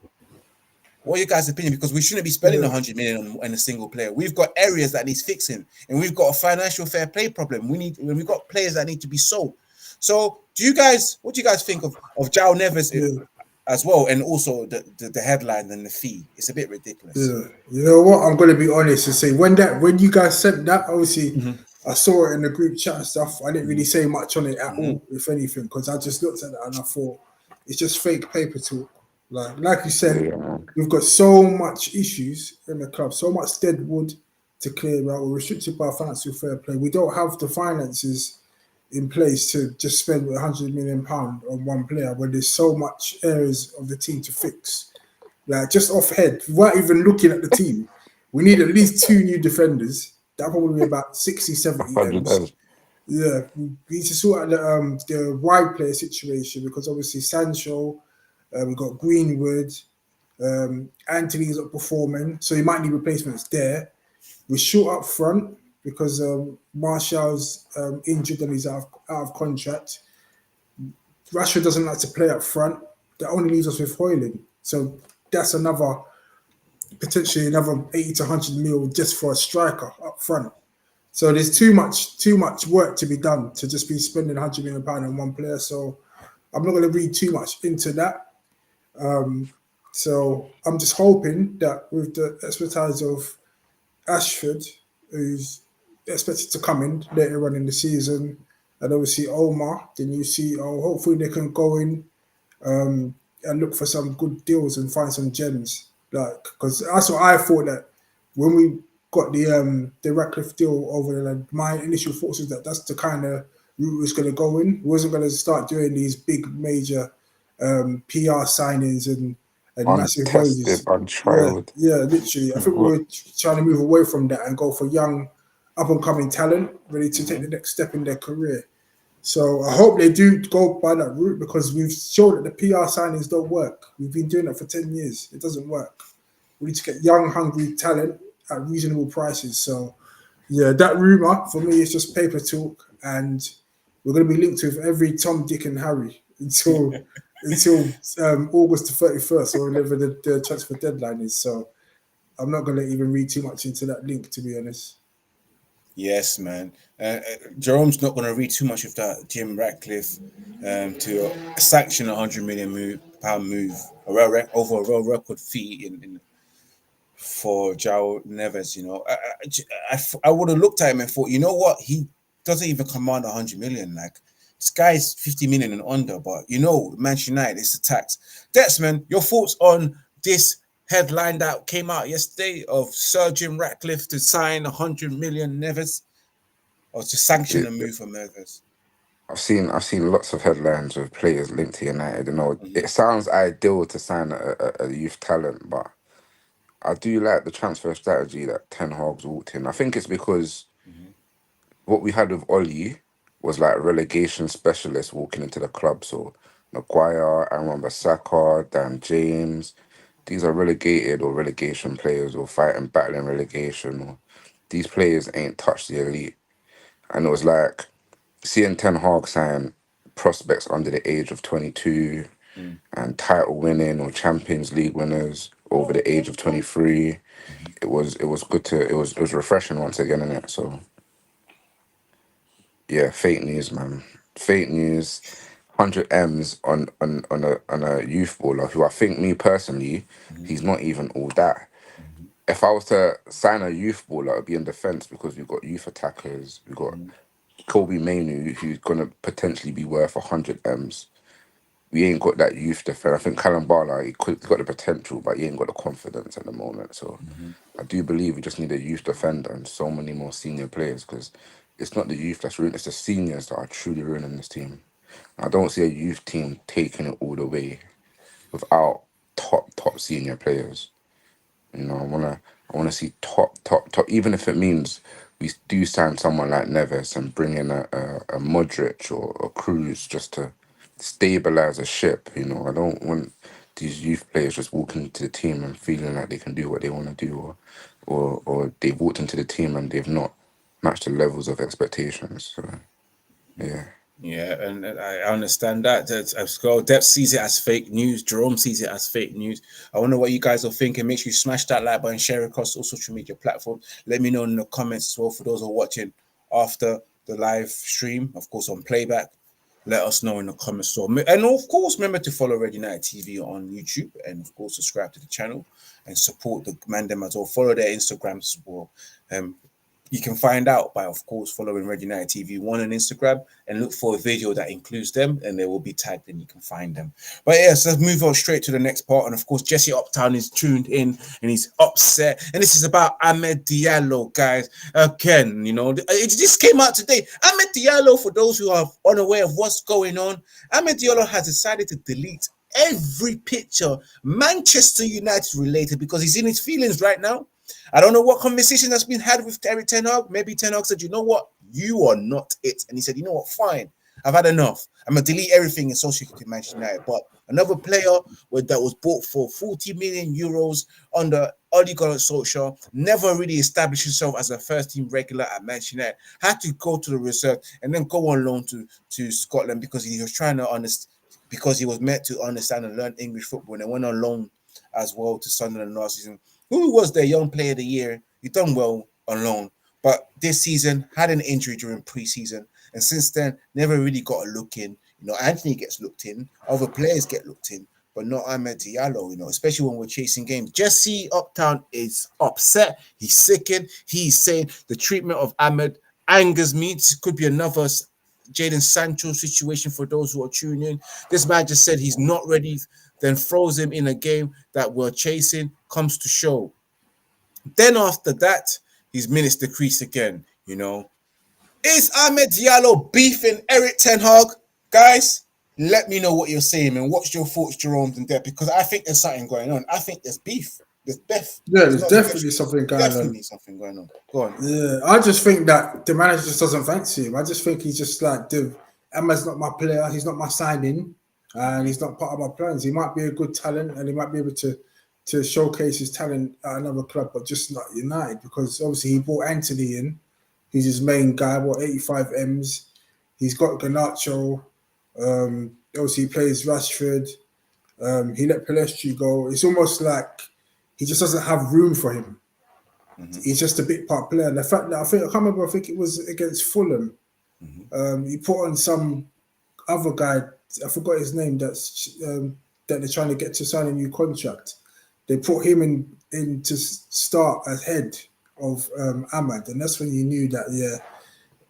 Speaker 2: what are your guys' opinion? Because we shouldn't be spending 100 million on a single player. We've got areas that needs fixing, and we've got a financial fair play problem. We've got players that need to be sold. So, what do you guys think of João Neves as well, and also the headline and the fee? It's a bit ridiculous.
Speaker 4: Yeah, you know what? I'm going to be honest and say when you guys sent that, obviously, I saw it in the group chat and stuff. I didn't really say much on it at all, if anything, because I just looked at that and I thought it's just fake paper talk. Like you said, we've got so much issues in the club, so much dead wood to clear out. We're restricted by financial fair play. We don't have the finances in place to just spend £100 million on one player when there's so much areas of the team to fix. Just off head, without even looking at the team, we need at least 2 new defenders. That'll probably be about 60, 70 M's. Yeah, we need to sort out the wide player situation, because obviously Sancho, we've got Greenwood, Anthony's not performing, so you might need replacements there. We're short up front because Martial's injured and he's out of contract. Rashford doesn't like to play up front. That only leaves us with Højlund. So that's potentially another 80 to 100 mil just for a striker up front. So there's too much work to be done to just be spending £100 million on one player. So I'm not going to read too much into that. So I'm just hoping that with the expertise of Ashford, who's expected to come in later on in the season, and obviously Omar, the new CEO, hopefully they can go in and look for some good deals and find some gems. Because that's what I thought, that when we got the Ratcliffe deal over there, my initial thoughts was that that's the kind of route was going to go in. We wasn't going to start doing these big major PR signings and massive wages.
Speaker 5: Untrialed.
Speaker 4: Yeah, literally. I think we were trying to move away from that and go for young, up-and-coming talent ready to take the next step in their career. So I hope they do go by that route, because we've shown that the PR signings don't work. We've been doing it for 10 years. It doesn't work. We need to get young, hungry talent at reasonable prices. So, yeah, that rumour, for me, is just paper talk, and we're going to be linked with every Tom, Dick and Harry until August the 31st, or whenever the transfer deadline is. So I'm not going to even read too much into that link, to be honest.
Speaker 2: Yes, man. Jerome's not going to read too much of that Jim Ratcliffe to sanction £100 million move over a world record fee for João Neves. I would have looked at him and thought, you know what, he doesn't even command 100 million. Like, this guy's 50 million and under, but Manchester United, it's a tax. Dexman, your thoughts on this headline that came out yesterday of Sir Jim Ratcliffe to sign 100 million Neves, or to sanction a move for Neves?
Speaker 5: I've seen lots of headlines with players linked to United. It sounds ideal to sign a youth talent, but I do like the transfer strategy that Ten Hag's walked in. I think it's because what we had with Oli was like a relegation specialist walking into the club. So Maguire, I remember Saka, Dan James, these are relegated or relegation players or battling relegation. Or these players ain't touched the elite. And it was like seeing Ten Hag sign prospects under the age of 22 and title winning or Champions League winners over the age of 23. It was good to it was refreshing once again in it. So yeah, fake news, man. Fake news. 100 M's on a youth baller who I think, me personally, he's not even all that. If I was to sign a youth baller, it'd be in defence because we've got youth attackers. We've got Kobe Mainu, who's gonna potentially be worth 100 M's. We ain't got that youth defence. I think Callum Barla, he's got the potential, but he ain't got the confidence at the moment. So I do believe we just need a youth defender and so many more senior players because it's not the youth that's ruining, it's the seniors that are truly ruining this team. I don't see a youth team taking it all the way without top senior players. You know, I wanna see top. Even if it means we do sign someone like Neves and bring in a Modric or a Cruz just to stabilize a ship. You know, I don't want these youth players just walking into the team and feeling like they can do what they want to do, or they've walked into the team and they've not matched the levels of expectations. So yeah.
Speaker 2: Yeah, and I understand that. As well, Depth sees it as fake news. Jerome sees it as fake news. I wonder what you guys are thinking. Make sure you smash that like button, share across all social media platforms. Let me know in the comments as well for those who are watching after the live stream, of course, on playback. Let us know in the comments. So, and of course, remember to follow Red United TV on YouTube, and of course, subscribe to the channel and support the man them as well. Follow their Instagrams as well. You can find out by, of course, following Red United TV1 on Instagram and look for a video that includes them, and they will be tagged and you can find them. But yes, let's move on straight to the next part. And of course, Jesse Uptown is tuned in and he's upset. And this is about Amad Diallo, guys. Again, you know, it just came out today. Amad Diallo, for those who are unaware of what's going on, Amad Diallo has decided to delete every picture Manchester United related because he's in his feelings right now. I don't know what conversation that's been had with Erik Ten Hag. Maybe Ten Hag said, you know what? You are not it. And he said, you know what? Fine. I've had enough. I'm going to delete everything associated with Manchester United. But another player that was bought for 40 million euros under Ole Gunnar Solskjaer, never really established himself as a first-team regular at Manchester United, had to go to the reserve and then go on loan to Scotland because he was trying to understand, because he was meant to understand and learn English football, and then went on loan as well to Sunderland last season. Who was their young player of the year? He done well on loan, but this season had an injury during preseason, and since then never really got a look in. You know, Anthony gets looked in, other players get looked in, but not Amad Diallo. You know, especially when we're chasing games. Jesse Uptown is upset. He's sickened. He's saying the treatment of Amad angers me. It could be another Jadon Sancho situation for those who are tuning in. This man just said he's not ready, then throws him in a game that we're chasing, comes to show. Then after that, his minutes decrease again. You know, is Amad Diallo beefing Erik Ten Hag? Guys, let me know what you're saying and what's your thoughts, Jerome, and that, because I think there's something going on. I think there's beef.
Speaker 4: There's definitely something going on.
Speaker 2: Definitely something going on. Go on.
Speaker 4: Yeah, I just think that the manager just doesn't fancy him. I just think he's just like, Emma's not my player. He's not my signing, and he's not part of my plans. He might be a good talent, and he might be able to showcase his talent at another club, but just not United, because obviously he brought Anthony in. He's his main guy. 85 M's. He's got Garnacho. Obviously he plays Rashford. He let Palestri go. It's almost like he just doesn't have room for him. Mm-hmm. He's just a bit part player. And the fact that I can't remember, I think it was against Fulham. Mm-hmm. He put on some other guy, I forgot his name, that they're trying to get to sign a new contract. They put him in to start as head of Amad, and that's when you knew that,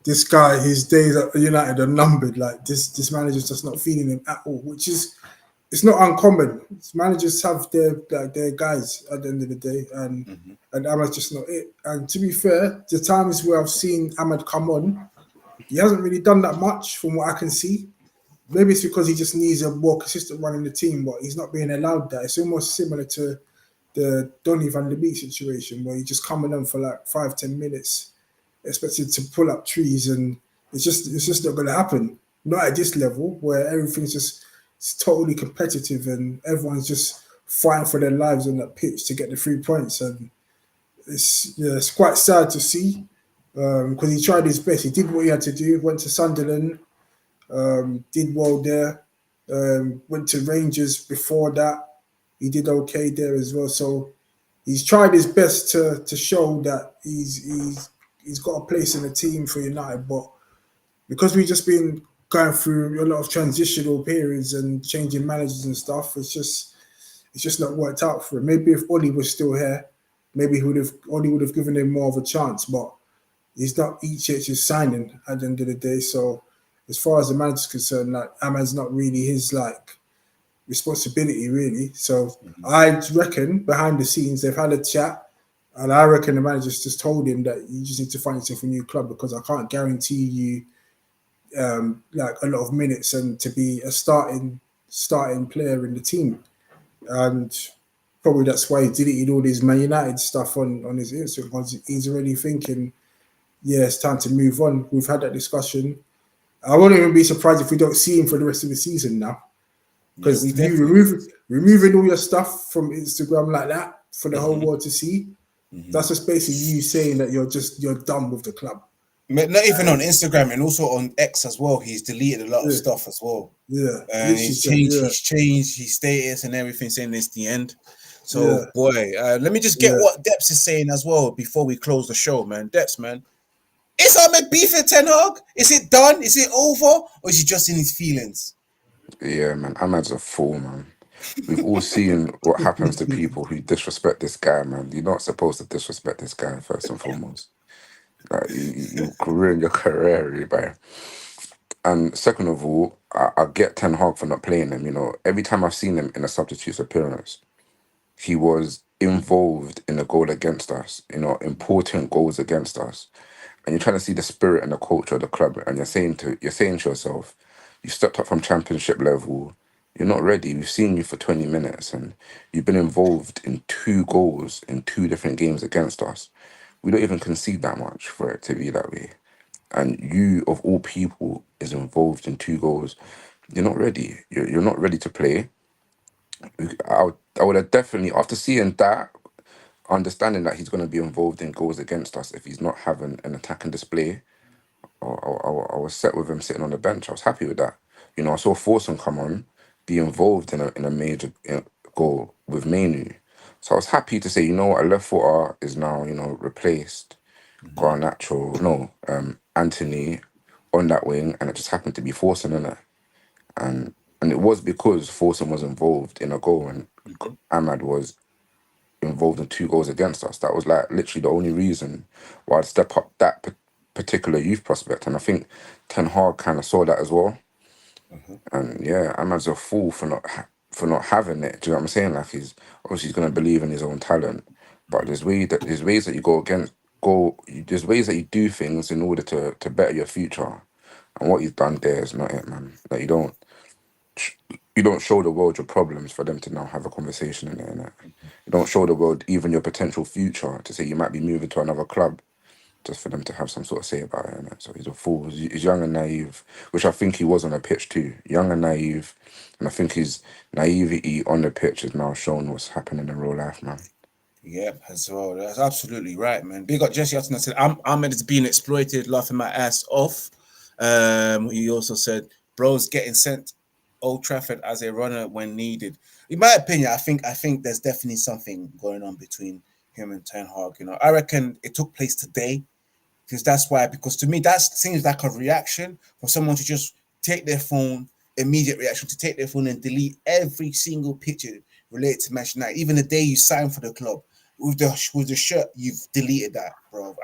Speaker 4: this guy, his days at United are numbered. Like this manager's just not feeling him at all, which is, it's not uncommon. Managers have their guys at the end of the day, and Amad's just not it. And to be fair, the times where I've seen Amad come on, he hasn't really done that much from what I can see. Maybe it's because he just needs a more consistent run in the team, but he's not being allowed that. It's almost similar to the Donny van de Beek situation, where he just coming on for like 5-10 minutes, expected to pull up trees, and it's just not going to happen. Not at this level where everything's just totally competitive and everyone's just fighting for their lives on that pitch to get the 3 points, and it's quite sad to see because he tried his best. He did what he had to do. Went to Sunderland, did well there. Went to Rangers before that. He did okay there as well. So he's tried his best to show that he's got a place in the team for United, but because we've just been going through a lot of transitional periods and changing managers and stuff, it's just not worked out for him. Maybe if Ollie was still here, maybe Ollie would have given him more of a chance, but he's not his signing at the end of the day. So as far as the manager's concerned, like Ahmad's not really his responsibility really. So I reckon behind the scenes they've had a chat, and I reckon the manager's just told him that you just need to find yourself a new club because I can't guarantee you like a lot of minutes and to be a starting player in the team. And probably that's why he deleted all his Man United stuff on his Instagram, because he's already thinking, yeah, it's time to move on. We've had that discussion. I won't even be surprised if we don't see him for the rest of the season now. Because removing all your stuff from Instagram like that for the whole world to see, that's just basically you saying that you're done with the club.
Speaker 2: Not even on Instagram, and also on X as well. He's deleted a lot of stuff as well.
Speaker 4: Yeah,
Speaker 2: and he's changed his status and everything, saying it's the end. So, boy, let me just get what Deps is saying as well before we close the show, man. Deps, man, is Ahmed beefing Ten Hag? Is it done? Is it over, or is he just in his feelings?
Speaker 5: Yeah, man, Ahmad's a fool, man. We've all seen what happens to people who disrespect this guy, man. You're not supposed to disrespect this guy first and foremost. Like you ruin your career, really, bro. And second of all, I get Ten Hag for not playing him. You know, every time I've seen him in a substitute's appearance, he was involved in a goal against us. You know, important goals against us. And you're trying to see the spirit and the culture of the club, and you're saying to yourself, you stepped up from championship level. You're not ready. We've seen you for 20 minutes, and you've been involved in 2 goals in 2 different games against us. We don't even concede that much for it to be that way. And you, of all people, is involved in 2 goals. You're not ready. You're not ready to play. I would have definitely, after seeing that, understanding that he's going to be involved in goals against us if he's not having an attacking display, I was set with him sitting on the bench. I was happy with that. You know, I saw Forson come on, be involved in a major goal with Manu. So I was happy to say, you know what, a left footer is now, you know, replaced Garnacho, Anthony on that wing, and it just happened to be Forson in it. And it was because Forson was involved in a goal and Ahmad was involved in 2 goals against us. That was like literally the only reason why I'd step up that particular youth prospect. And I think Ten Hag kind of saw that as well. And yeah, Ahmad's a fool for not having it. Do you know what I'm saying? Like he's going to believe in his own talent, but there's ways that you there's ways that you do things in order to better your future. And what he's done there is not it, man. Like you don't show the world your problems for them to now have a conversation in it, innit? You don't show the world even your potential future to say you might be moving to another club just for them to have some sort of say about it, innit? So he's a fool. He's young and naive, which I think he was on the pitch too. Young and naive. And I think his naivety on the pitch has now shown what's happening in real life, man.
Speaker 2: Yeah, as well. That's absolutely right, man. Big up Jesse Hutton said, Ahmed is being exploited, laughing my ass off. He also said, bro's getting sent Old Trafford as a runner when needed. In my opinion, I think there's definitely something going on between him and Ten Hag. You know, I reckon it took place today because to me that seems like a reaction from someone to just take their phone, immediate reaction to take their phone and delete every single picture related to Manchester United. Even the day you signed for the club with the shirt, you've deleted that, bro.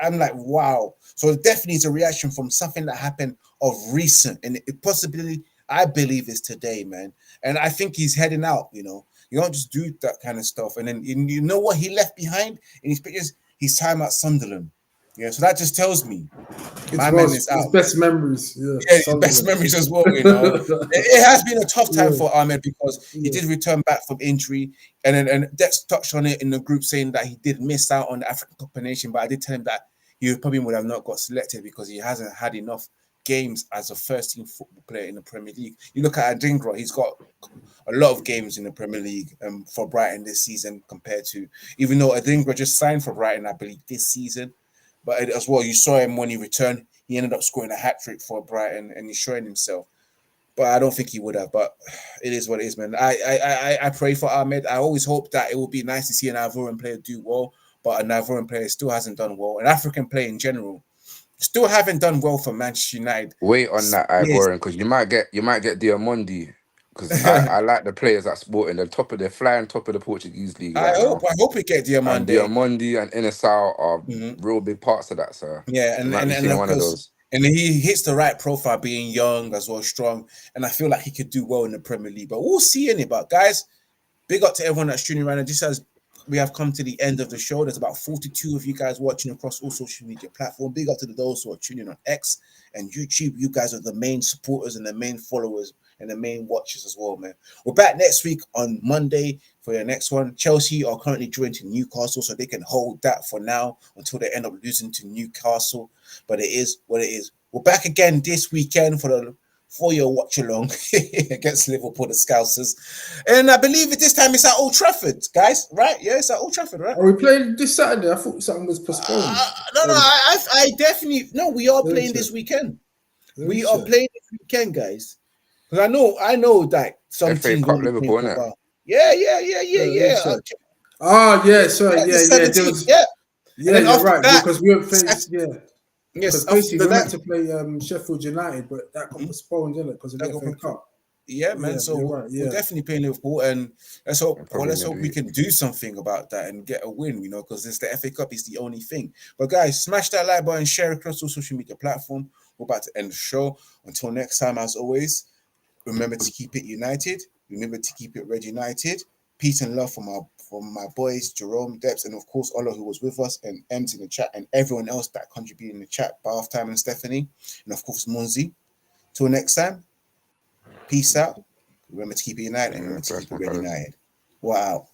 Speaker 2: I'm like, wow. So it definitely is a reaction from something that happened of recent, and it possibly, I believe, is today, man. And I think he's heading out. You know, you don't just do that kind of stuff. And then you know what he left behind in his pictures? His time at Sunderland. Yeah, so that just tells me my man is out.
Speaker 4: His best memories. Yeah,
Speaker 2: his best memories as well, you know. It has been a tough time for Ahmed because he did return back from injury. And Dex touched on it in the group saying that he did miss out on the African Cup of Nations, but I did tell him that he probably would have not got selected because he hasn't had enough games as a first-team football player in the Premier League. You look at Adingra; he's got a lot of games in the Premier League for Brighton this season compared to, even though Adingra just signed for Brighton, I believe, this season. But as well, you saw him when he returned. He ended up scoring a hat-trick for Brighton and he's showing himself. But I don't think he would have. But it is what it is, man. I pray for Ahmed. I always hope that it would be nice to see an Ivorian player do well, but an Ivorian player still hasn't done well. An African player in general still haven't done well for Manchester United.
Speaker 5: Wait on that,
Speaker 2: Yes.
Speaker 5: Ivorian, because you might get Diamondi. Because I like the players that sporting they're flying top of the Portuguese league
Speaker 2: I
Speaker 5: right now.
Speaker 2: hope we get
Speaker 5: And
Speaker 2: Diamande.
Speaker 5: Diamondi and Inasal are real big parts of that, sir.
Speaker 2: Yeah,
Speaker 5: You
Speaker 2: and
Speaker 5: might be
Speaker 2: and
Speaker 5: seeing
Speaker 2: of
Speaker 5: one of
Speaker 2: course,
Speaker 5: those.
Speaker 2: and he hits the right profile, being young as well, strong, and I feel like he could do well in the Premier League. But we'll see in it. But guys, big up to everyone that's tuning around. And just as we have come to the end of the show, there's about 42 of you guys watching across all social media platforms. Big up to those who are tuning on X and YouTube. You guys are the main supporters and the main followers and the main watchers as well, man. We're back next week on Monday for your next one. Chelsea are currently drawing to Newcastle, so they can hold that for now until they end up losing to Newcastle. But it is what it is. We're back again this weekend for your watch along against Liverpool, the Scousers. And I believe this time it's at Old Trafford, guys, right? Yeah, it's at Old Trafford, right?
Speaker 4: Are we playing this Saturday? I thought something was postponed.
Speaker 2: No, I definitely, no, we are
Speaker 4: Let me
Speaker 2: playing
Speaker 4: check.
Speaker 2: this weekend.
Speaker 4: Let me
Speaker 2: We are
Speaker 4: check.
Speaker 2: playing this weekend, guys. Because I know that some
Speaker 5: FA
Speaker 2: teams
Speaker 5: Cup
Speaker 2: won't be playing
Speaker 5: Liverpool,
Speaker 2: for a
Speaker 5: innit?
Speaker 2: while. Yeah.
Speaker 4: Let me check. Yeah, sorry,
Speaker 2: The
Speaker 4: yeah. There
Speaker 2: 17th,
Speaker 4: was,
Speaker 2: yeah.
Speaker 4: yeah,
Speaker 2: And then
Speaker 4: you're
Speaker 2: after
Speaker 4: right
Speaker 2: that,
Speaker 4: because we were faced, yeah.
Speaker 2: yes,
Speaker 4: Because basically
Speaker 2: after
Speaker 4: we're meant
Speaker 2: that,
Speaker 4: to play Sheffield United, but that got postponed, didn't it? Because of the FA Cup.
Speaker 2: yeah, man.
Speaker 4: Yeah,
Speaker 2: So
Speaker 4: you're right.
Speaker 2: we're
Speaker 4: Yeah,
Speaker 2: definitely playing Liverpool, and let's hope
Speaker 5: Probably
Speaker 2: we
Speaker 5: midweek.
Speaker 2: can do something about that and get a win, because it's the FA Cup is the only thing. But guys, smash that like button, share it across all social media platform. We're about to end the show. Until next time, as always, remember to keep it united. Remember to keep it red united. Peace and love from my boys, Jerome, Debs, and of course Ola, who was with us, and Ems in the chat, and everyone else that contributed in the chat, Bath Time and Stephanie, and of course Munzi. Till next time, peace out. Remember to keep it united and remember to
Speaker 5: Bless
Speaker 2: keep it
Speaker 5: my
Speaker 2: red
Speaker 5: colours.
Speaker 2: united. Wow.